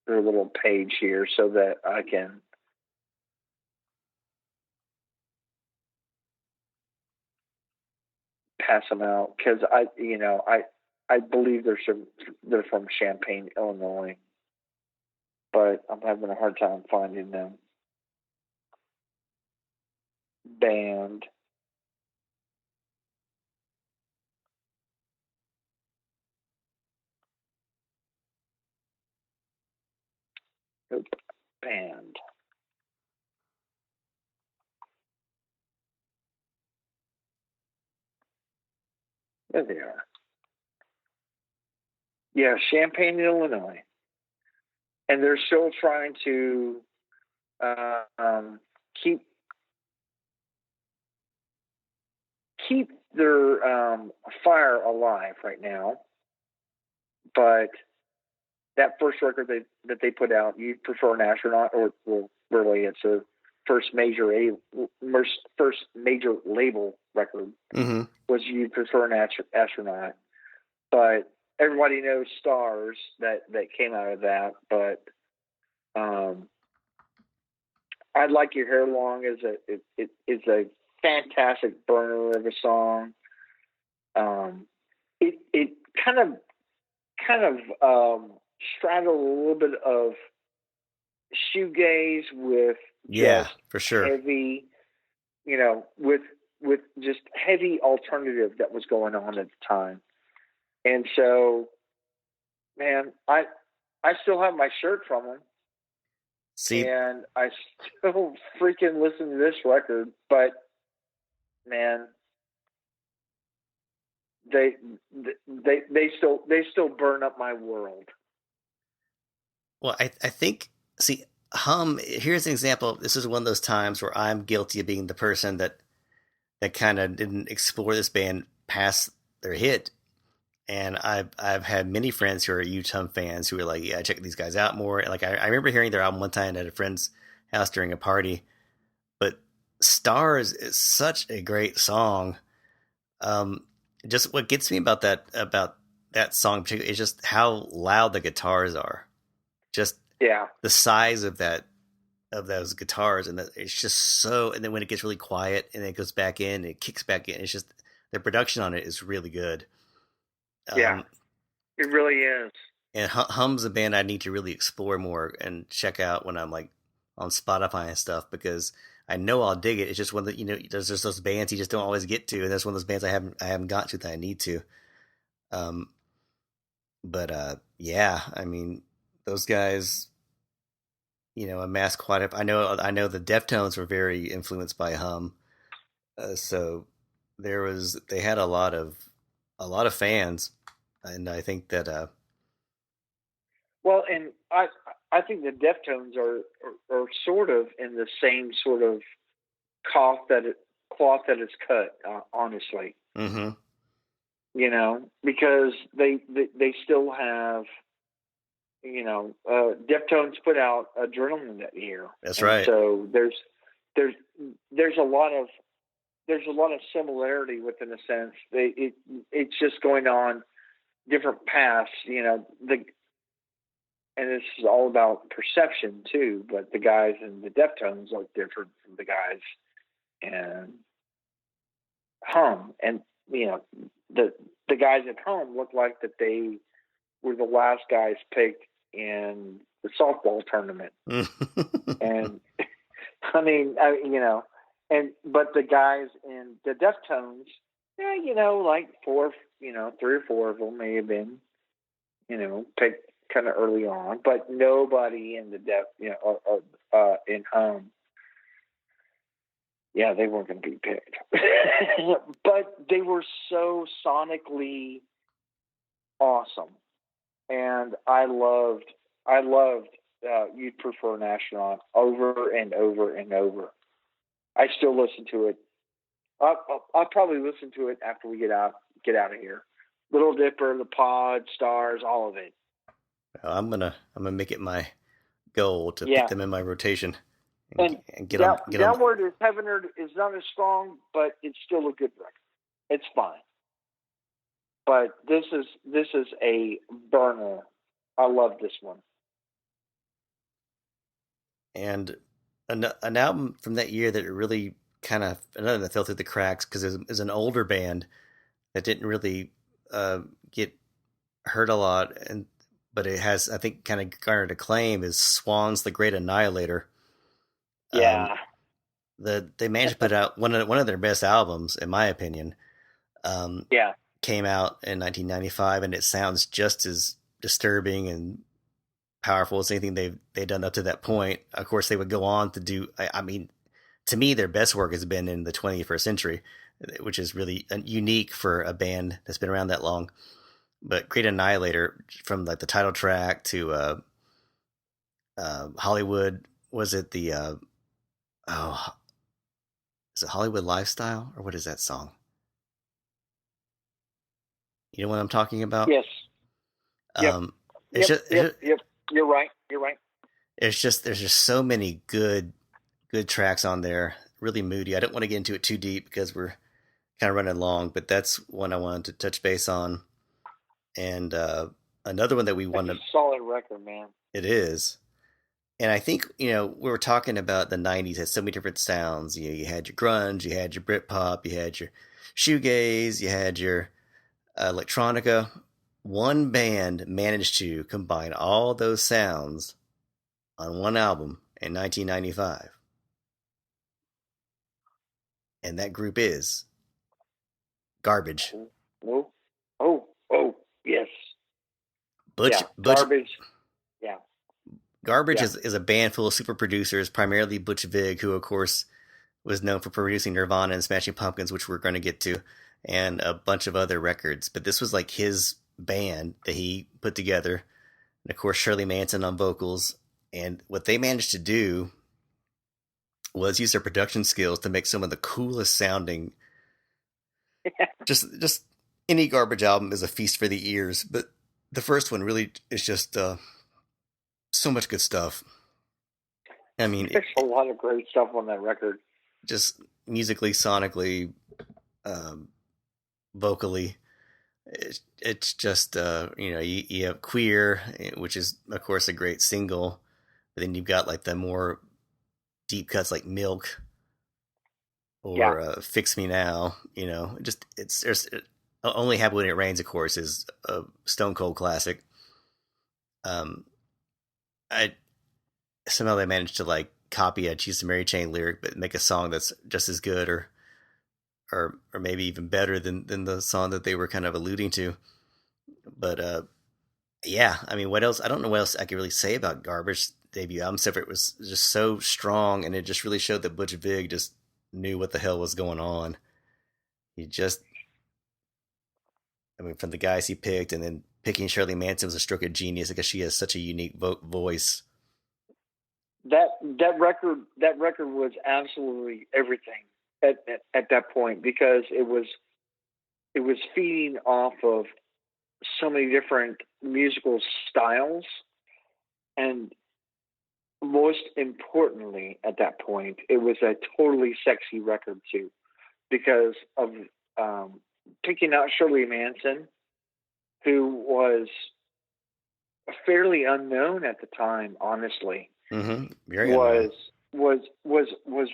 little page here so that I can pass them out, because I believe they're from Champaign, Illinois, but I'm having a hard time finding them. Band. Nope. Band. There they are. Yeah, Champaign, Illinois. And they're still trying to keep their fire alive right now. But that first record that they put out, "You'd Prefer an Astronaut," or, well, really, it's a first major label record, mm-hmm. was "You'd Prefer an Astronaut." But everybody knows "Stars" that came out of that. But "I'd Like Your Hair Long" is a fantastic burner of a song. It kind of straddled a little bit of shoegaze with for sure heavy, with just heavy alternative that was going on at the time. And so, man, I still have my shirt from them. See, and I still freaking listen to this record, but man, they still burn up my world. Well, I think, see, Hum, here's an example. This is one of those times where I'm guilty of being the person that kind of didn't explore this band past their hit. And I've had many friends who are huge Hum fans who are like, yeah, check these guys out more. Like I remember hearing their album one time at a friend's house during a party. But "Stars" is such a great song. Just what gets me about that song in particular is just how loud the guitars are. Just the size of those guitars, and it's just so. And then when it gets really quiet and then it goes back in, it kicks back in. It's just the production on it is really good. Yeah, it really is. And Hum's a band I need to really explore more and check out when I'm like on Spotify and stuff, because I know I'll dig it. It's just one that, there's just those bands you just don't always get to, and that's one of those bands I haven't got to that I need to. Yeah, I mean, those guys, amassed quite a. I know the Deftones were very influenced by Hum, so they had a lot of fans, and I think that. Well, and I think the Deftones are sort of in the same sort of cloth that is cut. Honestly. Mm-hmm. because they still have, Deftones put out Adrenaline that year. That's and right. So there's a lot of similarity within a sense. It's just going on different paths, and this is all about perception too. But the guys in the Deftones look different from the guys in Hum, and the guys at Hum look like that they were the last guys picked in the softball tournament. And I mean, but the guys in the Deftones, like 3 or 4 of them may have been, picked kind of early on, but nobody in the in Home, they weren't going to be picked. But they were so sonically awesome, and I loved You'd Prefer an Astronaut over and over and over. I still listen to it. I'll probably listen to it after we get out of here. Little Dipper, The Pod, Stars, all of it. I'm gonna make it my goal to put them in my rotation and get Downward is Heavenward is not as strong, but it's still a good record. It's fine. But this is a burner. I love this one. And an album from that year that really kind of another that fell through the cracks because it was an older band that didn't really get heard a lot, but it has, I think, kind of garnered acclaim, is Swan's The Great Annihilator. Yeah. They managed to put out one of their best albums, in my opinion. Came out in 1995, and it sounds just as disturbing and powerful as anything they've done up to that point. Of course, they would go on to do, I mean, to me, their best work has been in the 21st century, which is really unique for a band that's been around that long. But Great Annihilator, from like the title track to Hollywood, was it the is it Hollywood Lifestyle, or what is that song? You know what I'm talking about? Yes. Yep. You're right. There's just so many good tracks on there. Really moody. I don't want to get into it too deep because we're kind of running long, but that's one I wanted to touch base on. And another one that we want to... solid record, man. It is. And I think, we were talking about the 90s had so many different sounds. You had your grunge, you had your Britpop, you had your shoegaze, you had your electronica. One band managed to combine all those sounds on one album in 1995. And that group is Garbage. Oh, yes. Garbage. Yeah. Garbage is a band full of super producers, primarily Butch Vig, who, of course, was known for producing Nirvana and Smashing Pumpkins, which we're going to get to, and a bunch of other records. But this was like his band that he put together. And, of course, Shirley Manson on vocals. And what they managed to do was use their production skills to make some of the coolest sounding. Just any Garbage album is a feast for the ears, but the first one really is just so much good stuff. I mean, there's a lot of great stuff on that record. Just musically, sonically, vocally, it's just you have Queer, which is of course a great single, but then you've got like the more deep cuts like Milk or Fix Me Now. There's Only Happy When It Rains, of course, is a stone cold classic. Somehow they managed to like copy a Choose the Mary Chain lyric, but make a song that's just as good or maybe even better than the song that they were kind of alluding to. But I mean, what else? I don't know what else I could really say about Garbage debut album, except for it was just so strong, and it just really showed that Butch Vig just knew what the hell was going on. From the guys he picked, and then picking Shirley Manson was a stroke of genius because she has such a unique voice. That record was absolutely everything at that point, because it was it was feeding off of so many different musical styles, and most importantly, at that point, it was a totally sexy record too, because of picking out Shirley Manson, who was fairly unknown at the time. Honestly, Very unknown. Was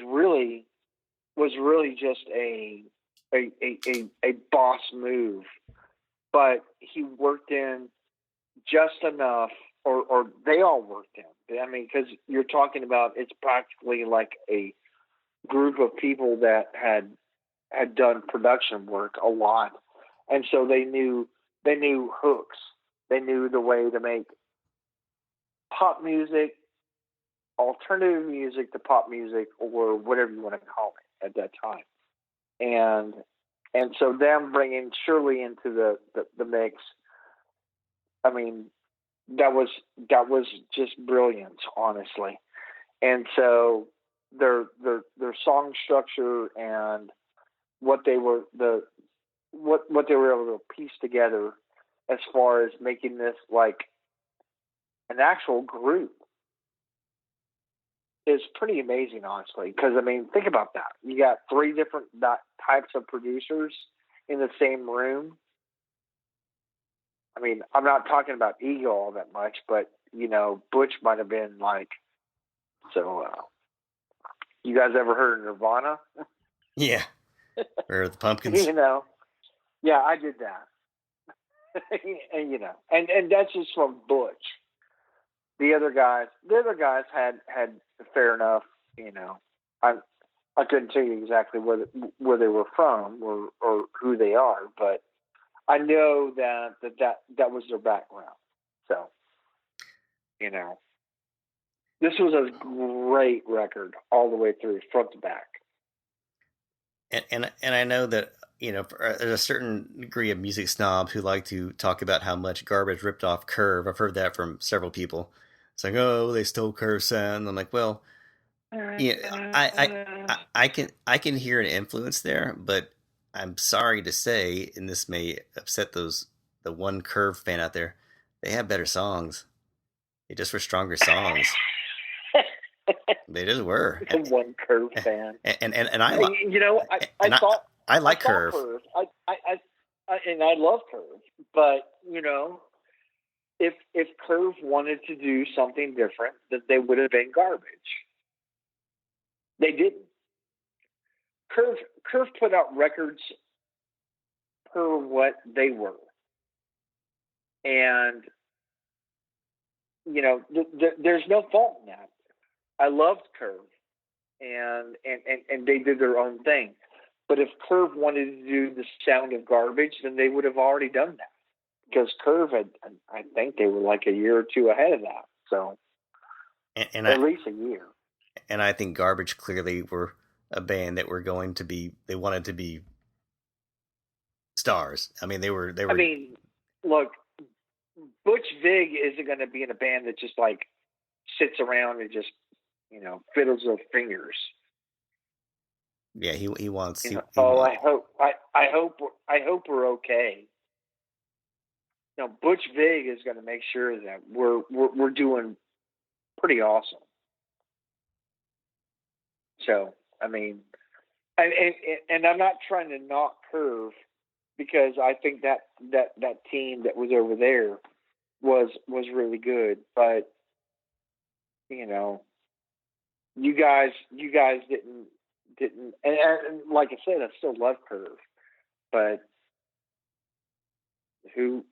really just a boss move, but he worked in just enough, or they all worked in. I mean, because you're talking about, it's practically like a group of people that had done production work a lot, and so they knew hooks. They knew the way to make pop music, alternative music to pop music, or whatever you want to call it at that time. And so them bringing Shirley into the mix, I mean, that was just brilliant, honestly. And so their song structure and what they were what they were able to piece together as far as making this like an actual group is pretty amazing, honestly. Because I mean, think about that. You got three different types of producers in the same room. I mean, I'm not talking about ego all that much, but Butch might have been like, so. You guys ever heard of Nirvana? Yeah, or the Pumpkins. Yeah, I did that. and and that's just from Butch. The other guys had fair enough. I couldn't tell you exactly where they were from or who they are, but I know that was their background. So, this was a great record all the way through, front to back. And I know that there's a certain degree of music snobs who like to talk about how much Garbage ripped off Curve. I've heard that from several people. It's like, oh, they stole Curve's sound. I'm like, well, I can hear an influence there, but I'm sorry to say, and this may upset the one Curve fan out there, they have better songs. They just were stronger songs. They just were. The one Curve fan, and I like Curve. And I love Curve, but if Curve wanted to do something different, then they would have been Garbage. They didn't. Curve put out records per what they were, and there's no fault in that. I loved Curve, and they did their own thing. But if Curve wanted to do the sound of Garbage, then they would have already done that. Because Curve I think they were like a year or two ahead of that. So, at least a year. And I think Garbage clearly were a band that were they wanted to be stars. I mean, they were. I mean, look, Butch Vig isn't going to be in a band that just like sits around and just fiddles with fingers. Yeah, he wants. I hope we're okay. Butch Vig is going to make sure that we're doing pretty awesome. So I mean, and I'm not trying to knock Curve, because I think that team that was over there was really good, but you guys didn't, and like I said, I still love Curve, but who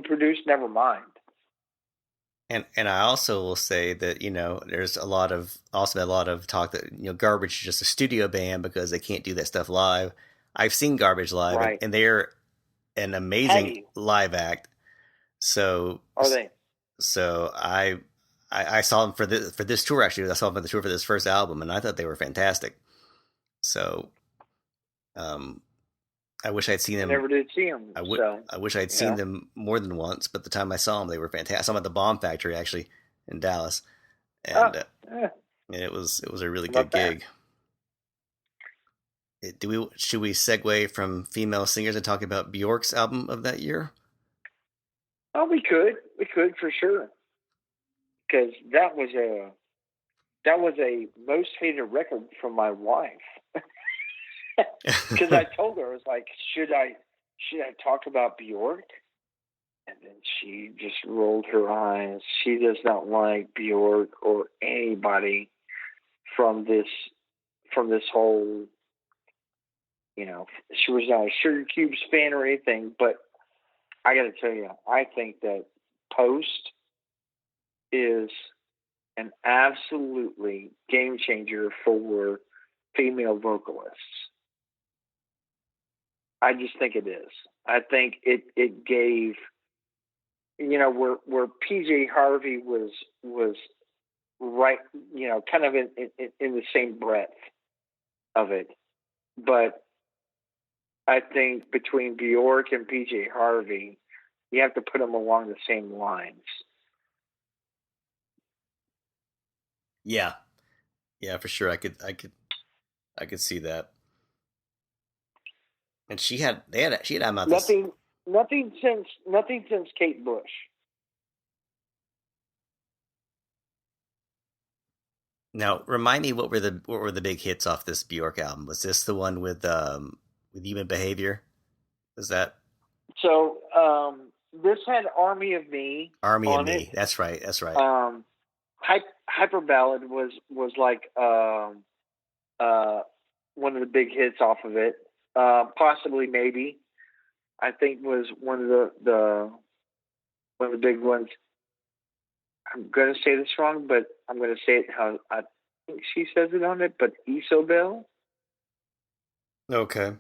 produced Nevermind? And I also will say that there's a lot of talk that Garbage is just a studio band because they can't do that stuff live. I've seen Garbage live, right, and they're an amazing live act. So are they? So I saw them for this tour. Actually, I saw them for the tour for this first album, and I thought they were fantastic. So, I wish I'd seen them. I never did see them. I wish I'd seen them more than once, but the time I saw them, they were fantastic. I saw them at the Bomb Factory actually in Dallas, and it was a really good gig. Should we segue from female singers and talk about Bjork's album of that year? Oh, we could for sure, because that was a most hated record from my wife. Because I told her, I was like, should I talk about Bjork? And then she just rolled her eyes. She does not like Bjork or anybody from this whole, she was not a Sugar Cubes fan or anything, but I got to tell you, I think that Post is an absolutely game changer for female vocalists. I just think it is. I think it gave, where PJ Harvey was right, kind of in the same breadth of it. But I think between Bjork and PJ Harvey, you have to put them along the same lines. Yeah, for sure. I could see that. And she had out nothing since Kate Bush. Now, remind me, what were the big hits off this Bjork album? Was this the one with Human Behavior? Was that? So this had Army of Me. Army of Me. That's right. Hyper Ballad was like one of the big hits off of it. Possibly, maybe, I think was one of the big ones. I'm going to say this wrong, but I'm going to say it how I think she says it on it. But Isobel. Okay.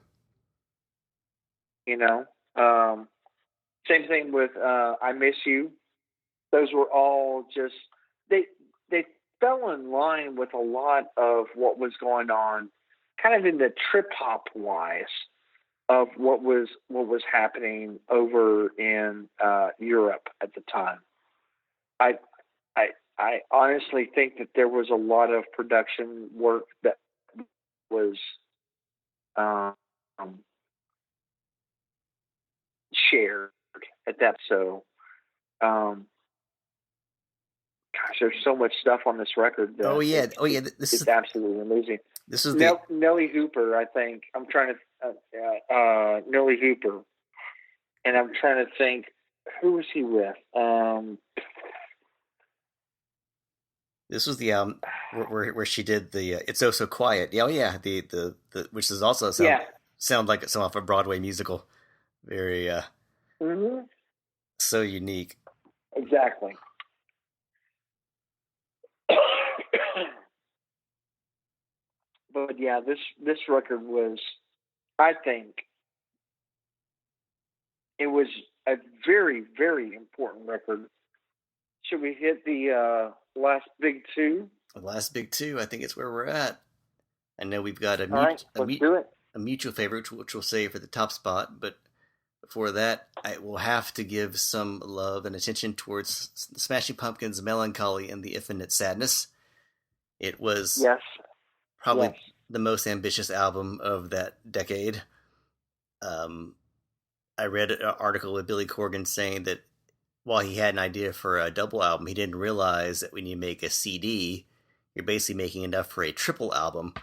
Same thing with I Miss You. Those were all just they fell in line with a lot of what was going on, kind of in the trip hop wise of what was happening over in Europe at the time. I honestly think that there was a lot of production work that was shared at that. So, gosh, there's so much stuff on this record. This is absolutely amazing. This is Nelly Hooper. I think I'm trying to Nelly Hooper, and I'm trying to think, who was he with? This was the album where she did the "It's Oh So Quiet." The which is also sound like some off a Broadway musical. Very so unique. Exactly. But yeah, this record was, I think, it was a very, very important record. Should we hit the last big two? The last big two, I think it's where we're at. I know we've got let's do it. A mutual favorite, which we'll save for the top spot, but before that, I will have to give some love and attention towards the Smashing Pumpkins' Melancholy and the Infinite Sadness. It was probably the most ambitious album of that decade. I read an article with Billy Corgan saying that while he had an idea for a double album, he didn't realize that when you make a CD, you're basically making enough for a triple album.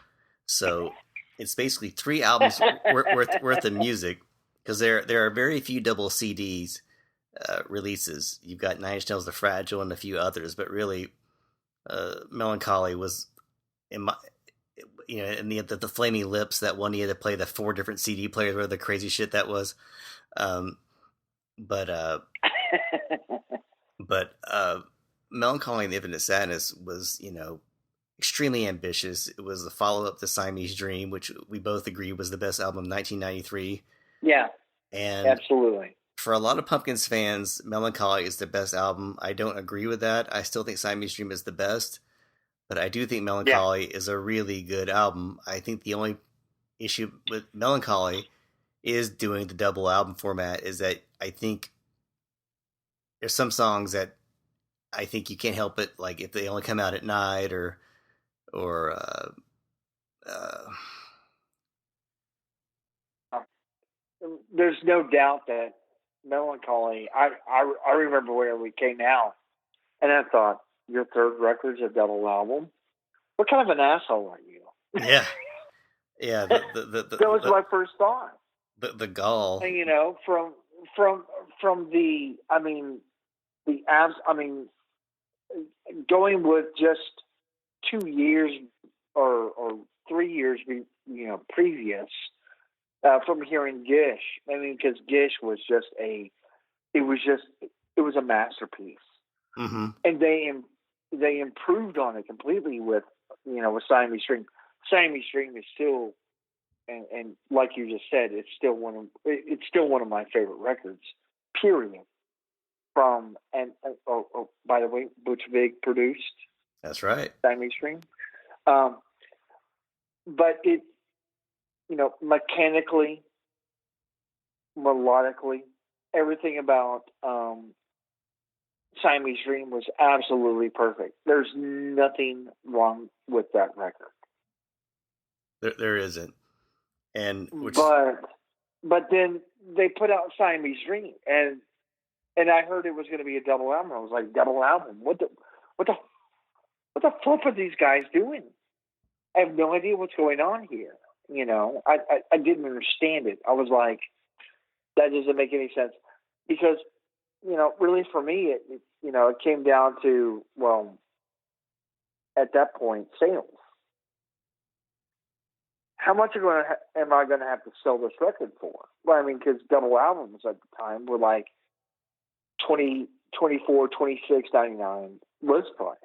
So it's basically 3 albums worth of music, because there are very few double CDs releases. You've got Nine Inch Nails, The Fragile, and a few others, but really, Melancholy was and the Flaming Lips, that one he had to play the 4 different CD players, where the crazy shit that was. But Melancholy and the Infinite Sadness was, extremely ambitious. It was the follow-up to Siamese Dream, which we both agree was the best album of 1993. Yeah, and absolutely. For a lot of Pumpkins fans, Melancholy is the best album. I don't agree with that. I still think Siamese Dream is the best, but I do think Melancholy is a really good album. I think the only issue with Melancholy is doing the double album format, is that I think there's some songs that I think you can't help it, like if they only come out at night or there's no doubt that Melancholy. I remember when we came out, and I thought, your third record's a double album. What kind of an asshole are you? Yeah, yeah. That was my first thought. The gall. And, from the, I mean, the abs. I mean, going with just 2 years or 3 years, previous from hearing Gish. I mean, because Gish was just it was a masterpiece, mm-hmm. and they improved on it completely with Siamese Dream. Siamese Dream is still, and like you just said, it's still one of my favorite records. Period. From by the way, Butch Vig produced. That's right. Siamese Dream. But it, mechanically, melodically, everything about Siamese Dream was absolutely perfect. There's nothing wrong with that record. There isn't. But then they put out Siamese Dream, and I heard it was going to be a double album. I was like, double album? What the fuck are these guys doing? I have no idea what's going on here. I didn't understand it. I was like, that doesn't make any sense, because really for me, it came down to, well, at that point, sales. How much am I going to have to sell this record for? Well, I mean, because double albums at the time were like $20, $24, $26.99 list price.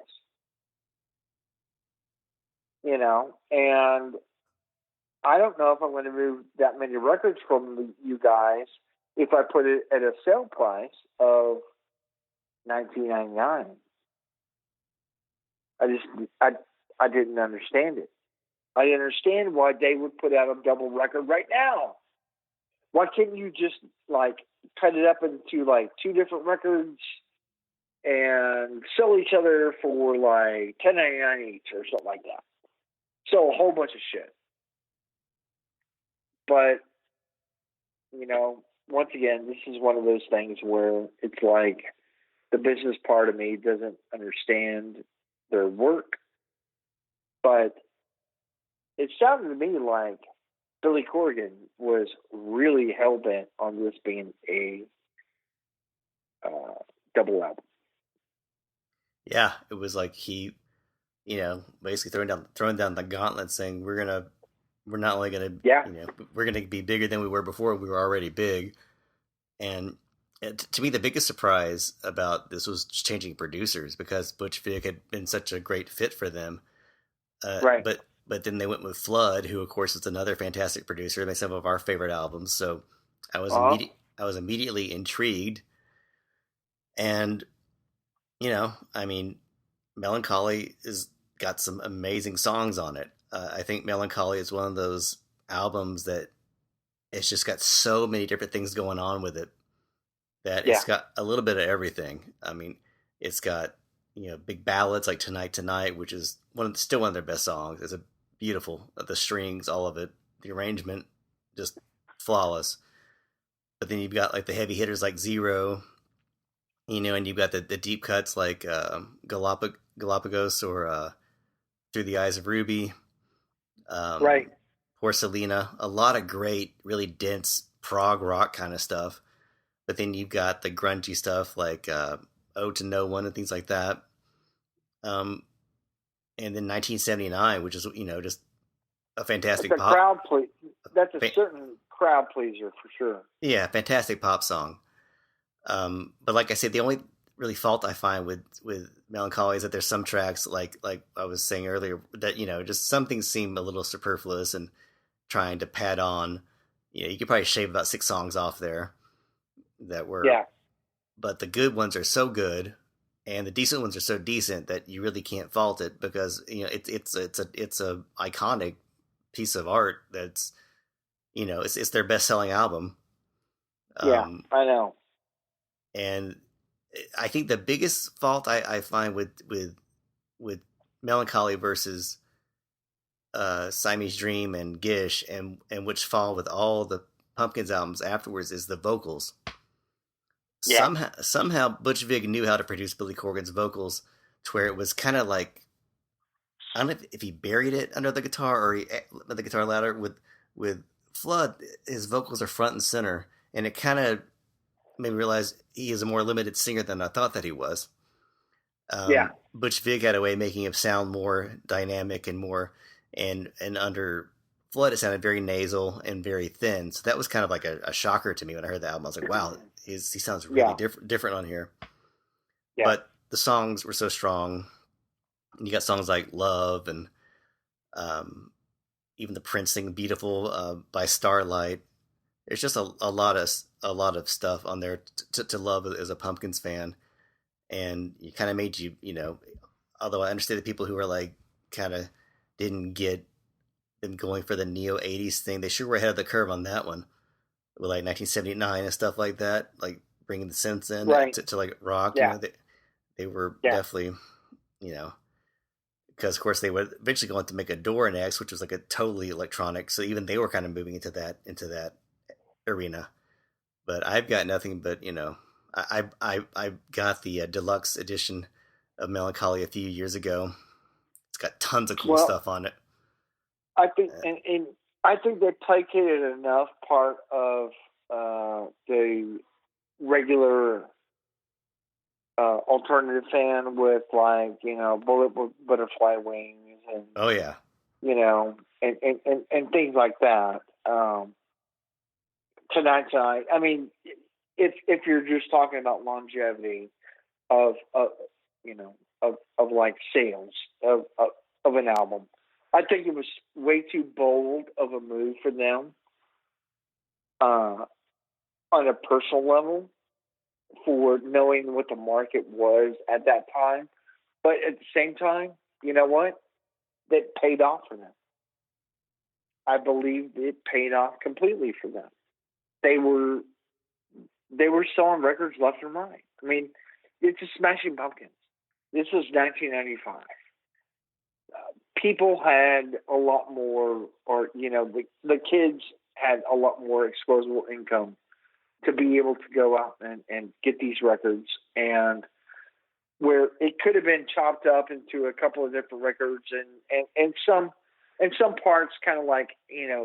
And I don't know if I'm going to move that many records from you guys if I put it at a sale price of $19.99. I didn't understand it. I understand why they would put out a double record right now. Why can't you just cut it up into two different records and sell each other for $10.99 each or something like that? Sell a whole bunch of shit. But once again, this is one of those things where it's like the business part of me doesn't understand their work, but it sounded to me like Billy Corgan was really hell-bent on this being a double album. Yeah, it was like he, basically throwing down the gauntlet, saying we're not only gonna, we're gonna be bigger than we were before. We were already big, and to me, the biggest surprise about this was changing producers, because Butch Vig had been such a great fit for them. Right. But then they went with Flood, who of course is another fantastic producer. They made some of our favorite albums, so I was immediately intrigued. And I mean, Melancholy is got some amazing songs on it. I think Melancholy is one of those albums that it's just got so many different things going on with it that it's got a little bit of everything. I mean, it's got big ballads like Tonight Tonight, which is still one of their best songs. It's a beautiful, the strings, all of it, the arrangement, just flawless. But then you've got the heavy hitters like Zero, and you've got the deep cuts like Galapagos or Through the Eyes of Ruby, right? Poor Selena. A lot of great, really dense prog rock kind of stuff. But then you've got the grungy stuff like Ode to No One and things like that. And then 1979, which is just a fantastic pop. That's a certain crowd pleaser for sure. Yeah, fantastic pop song. But like I said, the only really fault I find with Melancholy is that there's some tracks like I was saying earlier that just some things seem a little superfluous and trying to pad on. You could probably shave about 6 songs off there that were. Yeah. But the good ones are so good, and the decent ones are so decent that you really can't fault it, because it's a iconic piece of art that's it's their best selling album. Yeah, I know. And I think the biggest fault I find with Melancholy versus Siamese Dream and Gish, and which fall with all the Pumpkins albums afterwards is the vocals. Yeah. Somehow Butch Vig knew how to produce Billy Corgan's vocals to where it was kind of like, I don't know if he buried it under the guitar or he let the guitar louder. With Flood, his vocals are front and center, and it kind of made me realize he is a more limited singer than I thought that he was. Butch Vig had a way of making him sound more dynamic and more, and under Flood it sounded very nasal and very thin. So that was kind of like a shocker to me when I heard the album. I was like, wow, he sounds really different on here. Yeah. But the songs were so strong. You got songs like Love and even the Prince thing, Beautiful by Starlight. There's just a lot of stuff on there to love as a Pumpkins fan. And it kind of made you, although I understand the people who were like kind of didn't get them going for the neo 80s thing, they sure were ahead of the curve on that one with like 1979 and stuff like that, like bringing the synths in to like rock. Yeah. They were definitely, because of course they would eventually go on to make a Door next, which was like a totally electronic. So even they were kind of moving into that arena. But I've got nothing but, I got the deluxe edition of Melancholy a few years ago. It's got tons of cool stuff on it. I think, and I think they placated enough part of the regular alternative fan with like Bullet with Butterfly Wings and and things like that. Tonight. I mean, if you're just talking about longevity of like sales of an album, I think it was way too bold of a move for them on a personal level for knowing what the market was at that time. But at the same time, you know what? That paid off for them. I believe it paid off completely for them. They were selling records left and right. I mean, it's a Smashing Pumpkins. This was 1995. People had a lot more, or the kids had a lot more disposable income to be able to go out and get these records, and where it could have been chopped up into a couple of different records and some parts kind of like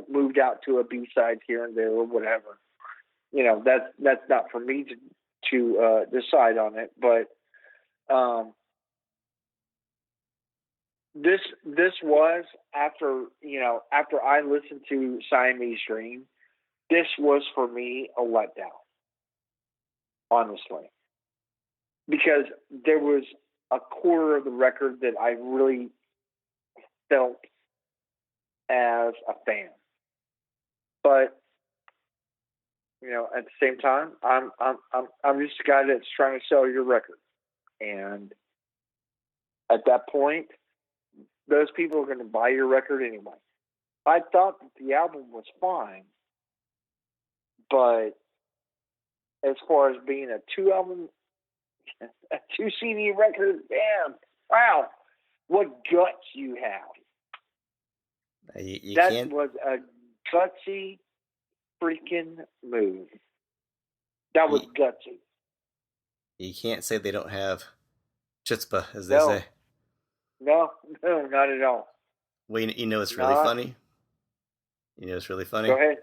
moved out to a B-side here and there or whatever. That's not for me to decide on it, but this was after I listened to Siamese Dream, this was for me a letdown, honestly, because there was a quarter of the record that I really felt as a fan, but at the same time, I'm just a guy that's trying to sell your record, and at that point, those people are going to buy your record anyway. I thought that the album was fine, but as far as being a a 2 CD record, damn, wow, what guts you have. That was a gutsy freaking move. That was gutsy. You can't say they don't have chutzpah, as they say. No, not at all. Well, it's really funny. It's really funny. Go ahead.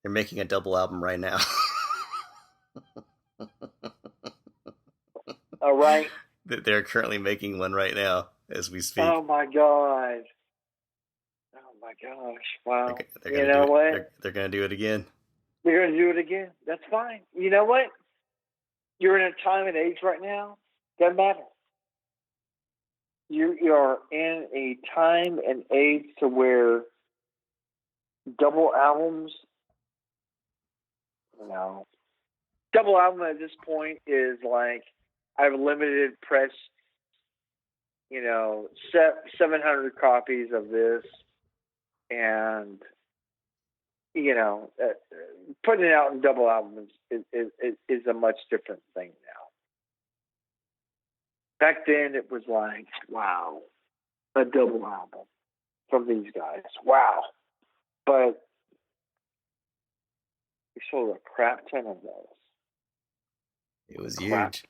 They're making a double album right now. All right. They're currently making one right now as we speak. Oh my god. Oh my gosh. Wow. You know what? They're going to do it again. They're going to do it again. That's fine. You know what? You're in a time and age right now. Doesn't matter. You are in a time and age to where double albums, double album at this point is like, I have limited press, 700 copies of this, and putting it out in double albums is a much different thing now. Back then, it was like, wow, a double album from these guys. Wow. But We sold a crap ton of those. It was huge.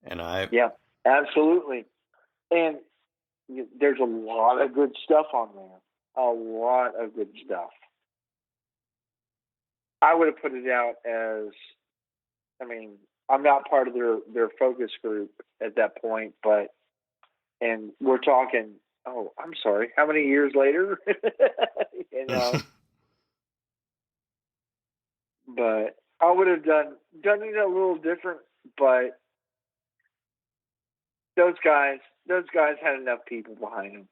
And yeah, absolutely. And there's a lot of good stuff on there. A lot of good stuff. I would have put it out as, I mean, I'm not part of their focus group at that point, and we're talking, oh, I'm sorry, how many years later? You know? But I would have done it a little different, but those guys had enough people behind them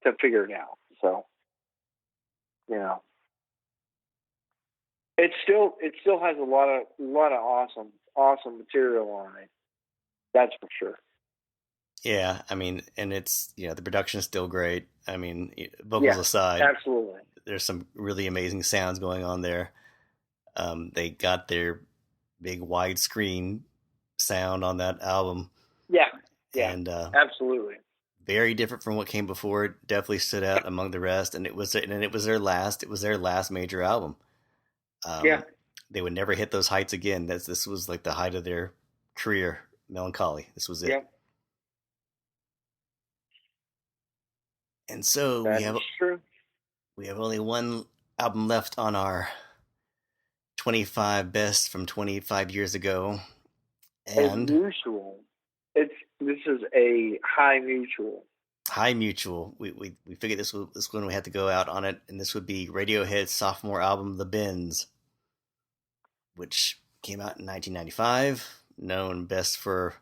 to figure it out. So, you know, it still has a lot of awesome material on it. That's for sure. Yeah, I mean, and it's, the production is still great. I mean, vocals aside, absolutely, there's some really amazing sounds going on there. They got their big widescreen sound on that album. Yeah, and absolutely, very different from what came before. It definitely stood out among the rest, and it was their last major album. They would never hit those heights again. This was like the height of their career. Melancholy. This was it. Yeah. And so we have only one album left on our 25 best from 25 years ago. And as usual, this is a high mutual. High mutual. We figured this one we had to go out on it, and this would be Radiohead's sophomore album, The Bends, which came out in 1995, known best for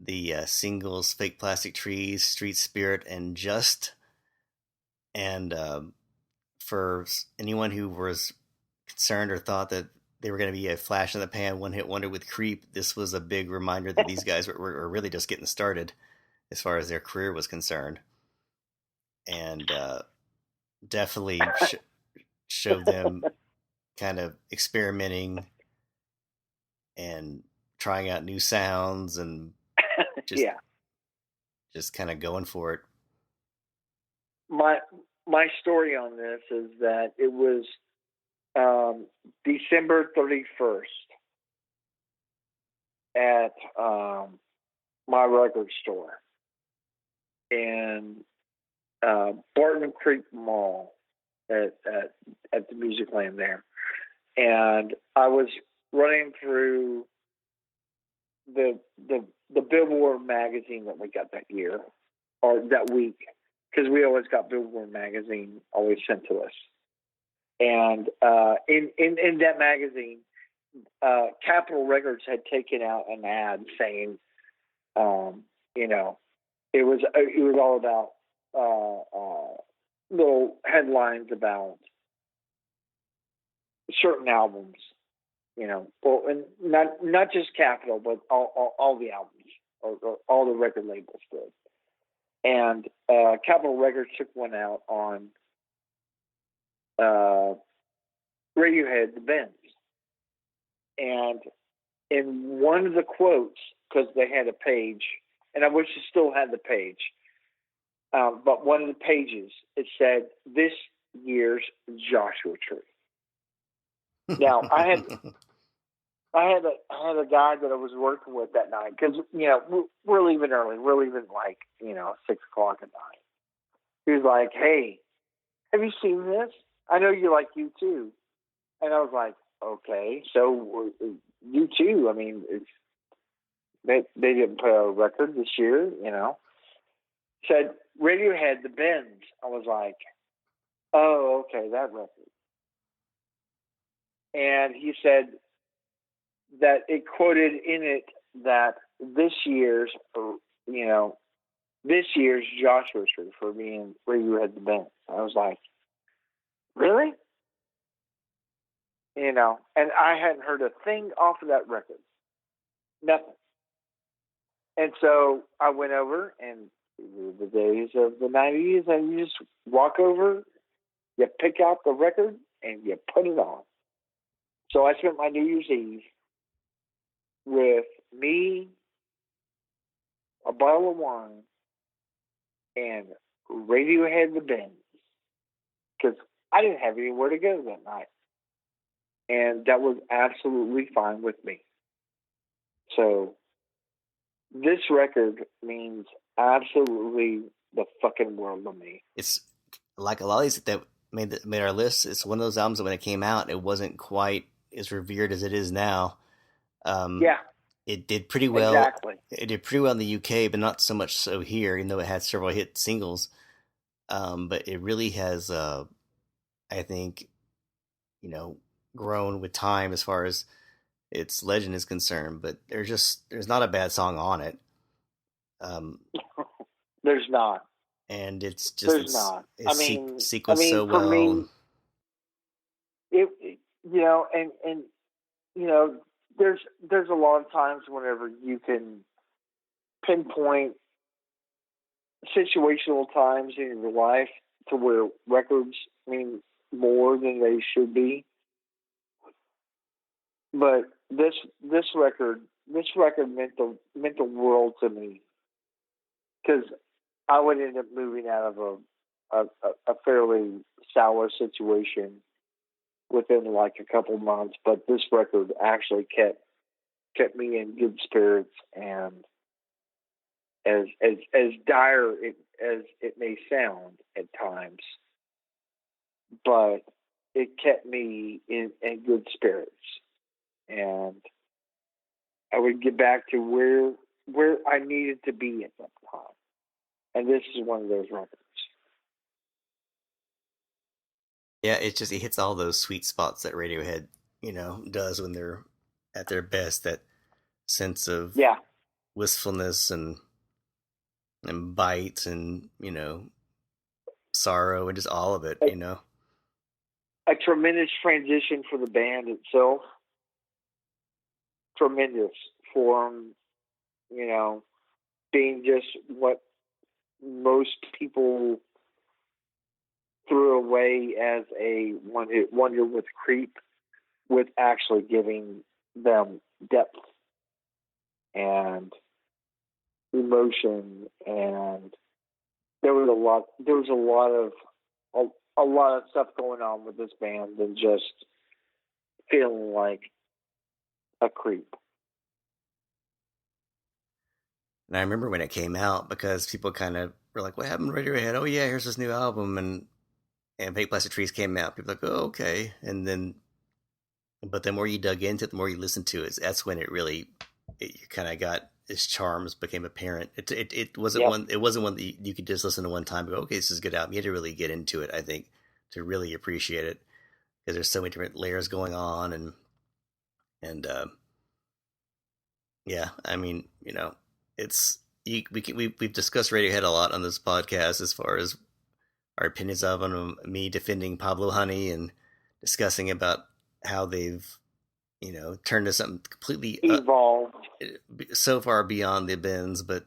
the singles Fake Plastic Trees, Street Spirit, and Just. And for anyone who was concerned or thought that they were going to be a flash in the pan one-hit wonder with Creep, this was a big reminder that these guys were really just getting started as far as their career was concerned. And definitely showed them kind of experimenting and trying out new sounds and just kind of going for it. My story on this is that it was December 31st at my record store in Barton Creek Mall at the Music Land there, and I was running through the Billboard magazine that we got that year or that week, because we always got Billboard magazine always sent to us. And in that magazine, Capitol Records had taken out an ad saying, it was all about little headlines about certain albums, well, and not just Capitol, but all the albums or all the record labels did. And Capitol Records took one out on Radiohead, The Bends. And in one of the quotes, because they had a page, and I wish it still had the page, but one of the pages, it said, "This year's Joshua Tree." Now, I had a guy that I was working with that night, because, we're leaving early. We're leaving 6:00 at night. He was like, "Hey, have you seen this? I know you like U2." And I was like, "Okay, so U2, I mean, they didn't put out a record this year, Said Radiohead, The Bends. I was like, "Oh, okay, that record." And he said that it quoted in it that this year's Joshua Tree for being Radiohead, The Bends. I was like, "Really?" And I hadn't heard a thing off of that record. Nothing. And so I went over, and the days of the 90s, and you just walk over, you pick out the record, and you put it on. So I spent my New Year's Eve with me, a bottle of wine, and Radiohead, The Bends, because I didn't have anywhere to go that night. and that was absolutely fine with me. So this record means absolutely the fucking world to me. It's like a lot of these that made our list. It's one of those albums that when it came out, it wasn't quite as revered as it is now. Um, Yeah, it did pretty well. exactly. It did pretty well in the UK, but not so much so here, even though it had several hit singles. But it really has, I think, you know, grown with time as far as its legend is concerned. But there's not a bad song on it. Um, There's not. and There's not. it's sequenced so For well. me, you know, and you know, there's a lot of times whenever you can pinpoint situational times in your life to where records mean more than they should be. But this record meant the world to me because I would end up moving out of a fairly sour situation within like a couple months. But this record actually kept me in good spirits, and as dire as it may sound at times, but it kept me in good spirits, and I would get back to where I needed to be at that time. And this is one of those records. Yeah, it hits all those sweet spots that Radiohead, does when they're at their best. That sense of Yeah, wistfulness and bite and sorrow and just all of it. a tremendous transition for the band itself. Tremendous for them, being just what most people threw away as a one-hit wonder with Creep, with actually giving them depth and emotion, and there was a lot of stuff going on with this band than just feeling like a creep. And I remember when it came out because people kind of were like, "What happened to Radiohead? Oh yeah, here's this new album." And Fake Plastic Trees came out. People were like, "Oh okay." But the more you dug into it, the more you listened to it. That's when it kind of got its charms became apparent. It wasn't Yep. one. It wasn't one that you could just listen to one time and go, "Okay, this is a good album." You had to really get into it, I think, to really appreciate it because there's so many different layers going on and yeah, I mean, it's we've discussed Radiohead a lot on this podcast as far as our opinions of them. Me defending Pablo Honey and discussing about how they've turned to something completely Evolved. so far beyond the bends. But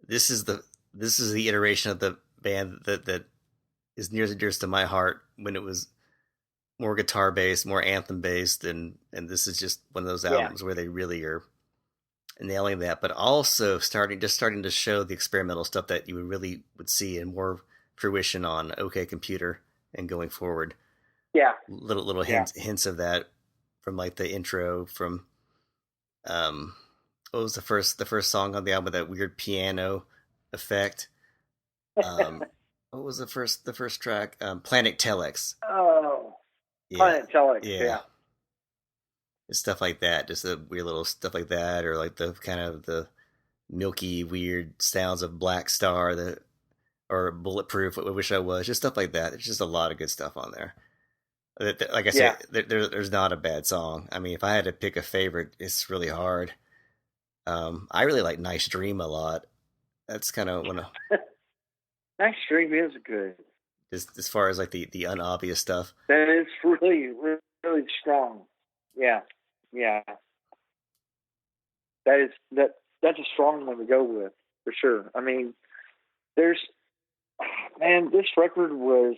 this is the iteration of the band that is nearest and dearest to my heart when it was more guitar based, more anthem based, and this is just one of those albums where they really are nailing that, but also starting to show the experimental stuff that you would see in more fruition on OK Computer and going forward. Yeah, little hints of that from like the intro from what was the first song on the album with that weird piano effect. What was the first track? Planet Telex. Oh, Yeah. Planet Telex. Yeah. Stuff like that, just the weird little stuff like that, or like the kind of the milky weird sounds of Black Star, or Bulletproof. I wish I was, just stuff like that. There's just a lot of good stuff on there. Like I said, there's not a bad song. I mean, if I had to pick a favorite, it's really hard. I really like Nice Dream a lot. That's kind of one of Nice Dream is good. Just as far as like the unobvious stuff. That is really, really strong. Yeah. That's a strong one to go with for sure. I mean, this record was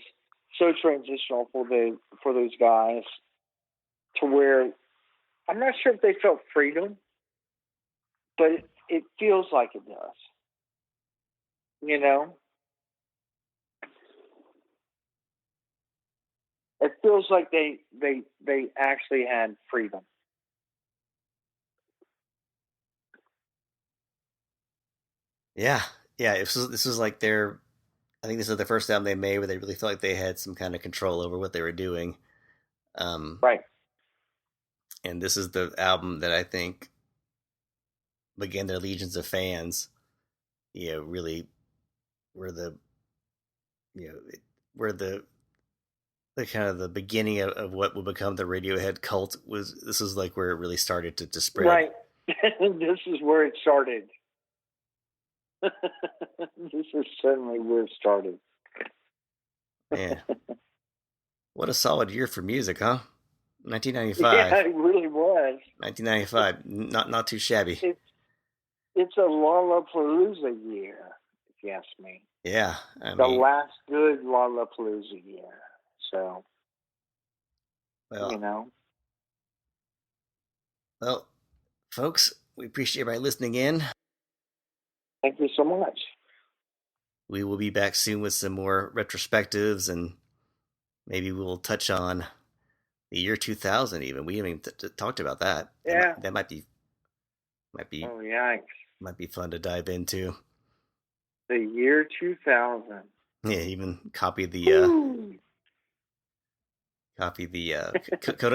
so transitional for those guys to where I'm not sure if they felt freedom, but it feels like it does. It feels like they actually had freedom. Yeah, yeah. This was like their. I think this is the first album they made where they really felt like they had some kind of control over what they were doing. Um, Right. and this is the album that I think began their legions of fans. Really were the you know were the kind of the beginning of what would become the Radiohead cult. This is like where it really started to spread. Right. This is where it started. This is certainly where it started. Man, what a solid year for music, huh? 1995. Yeah, it really was. 1995, not too shabby. It's a Lollapalooza year, if you ask me. Yeah, the last good Lollapalooza year. So, well, Well, folks, we appreciate everybody listening in. Thank you so much. We will be back soon with some more retrospectives, and maybe we'll touch on the year 2000 even. We haven't even talked about that. Yeah. That might be oh, yikes. Might be fun to dive into. The year 2000. Yeah, even copy the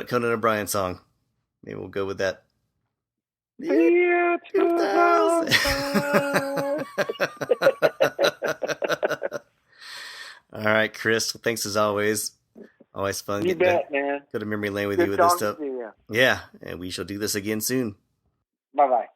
Conan O'Brien song. Maybe we'll go with that. The year 2000. All right, Chris. Well, thanks as always. Always fun. You bet, man. Go to memory lane with Good you with this stuff. To you. Yeah, and we shall do this again soon. Bye-bye.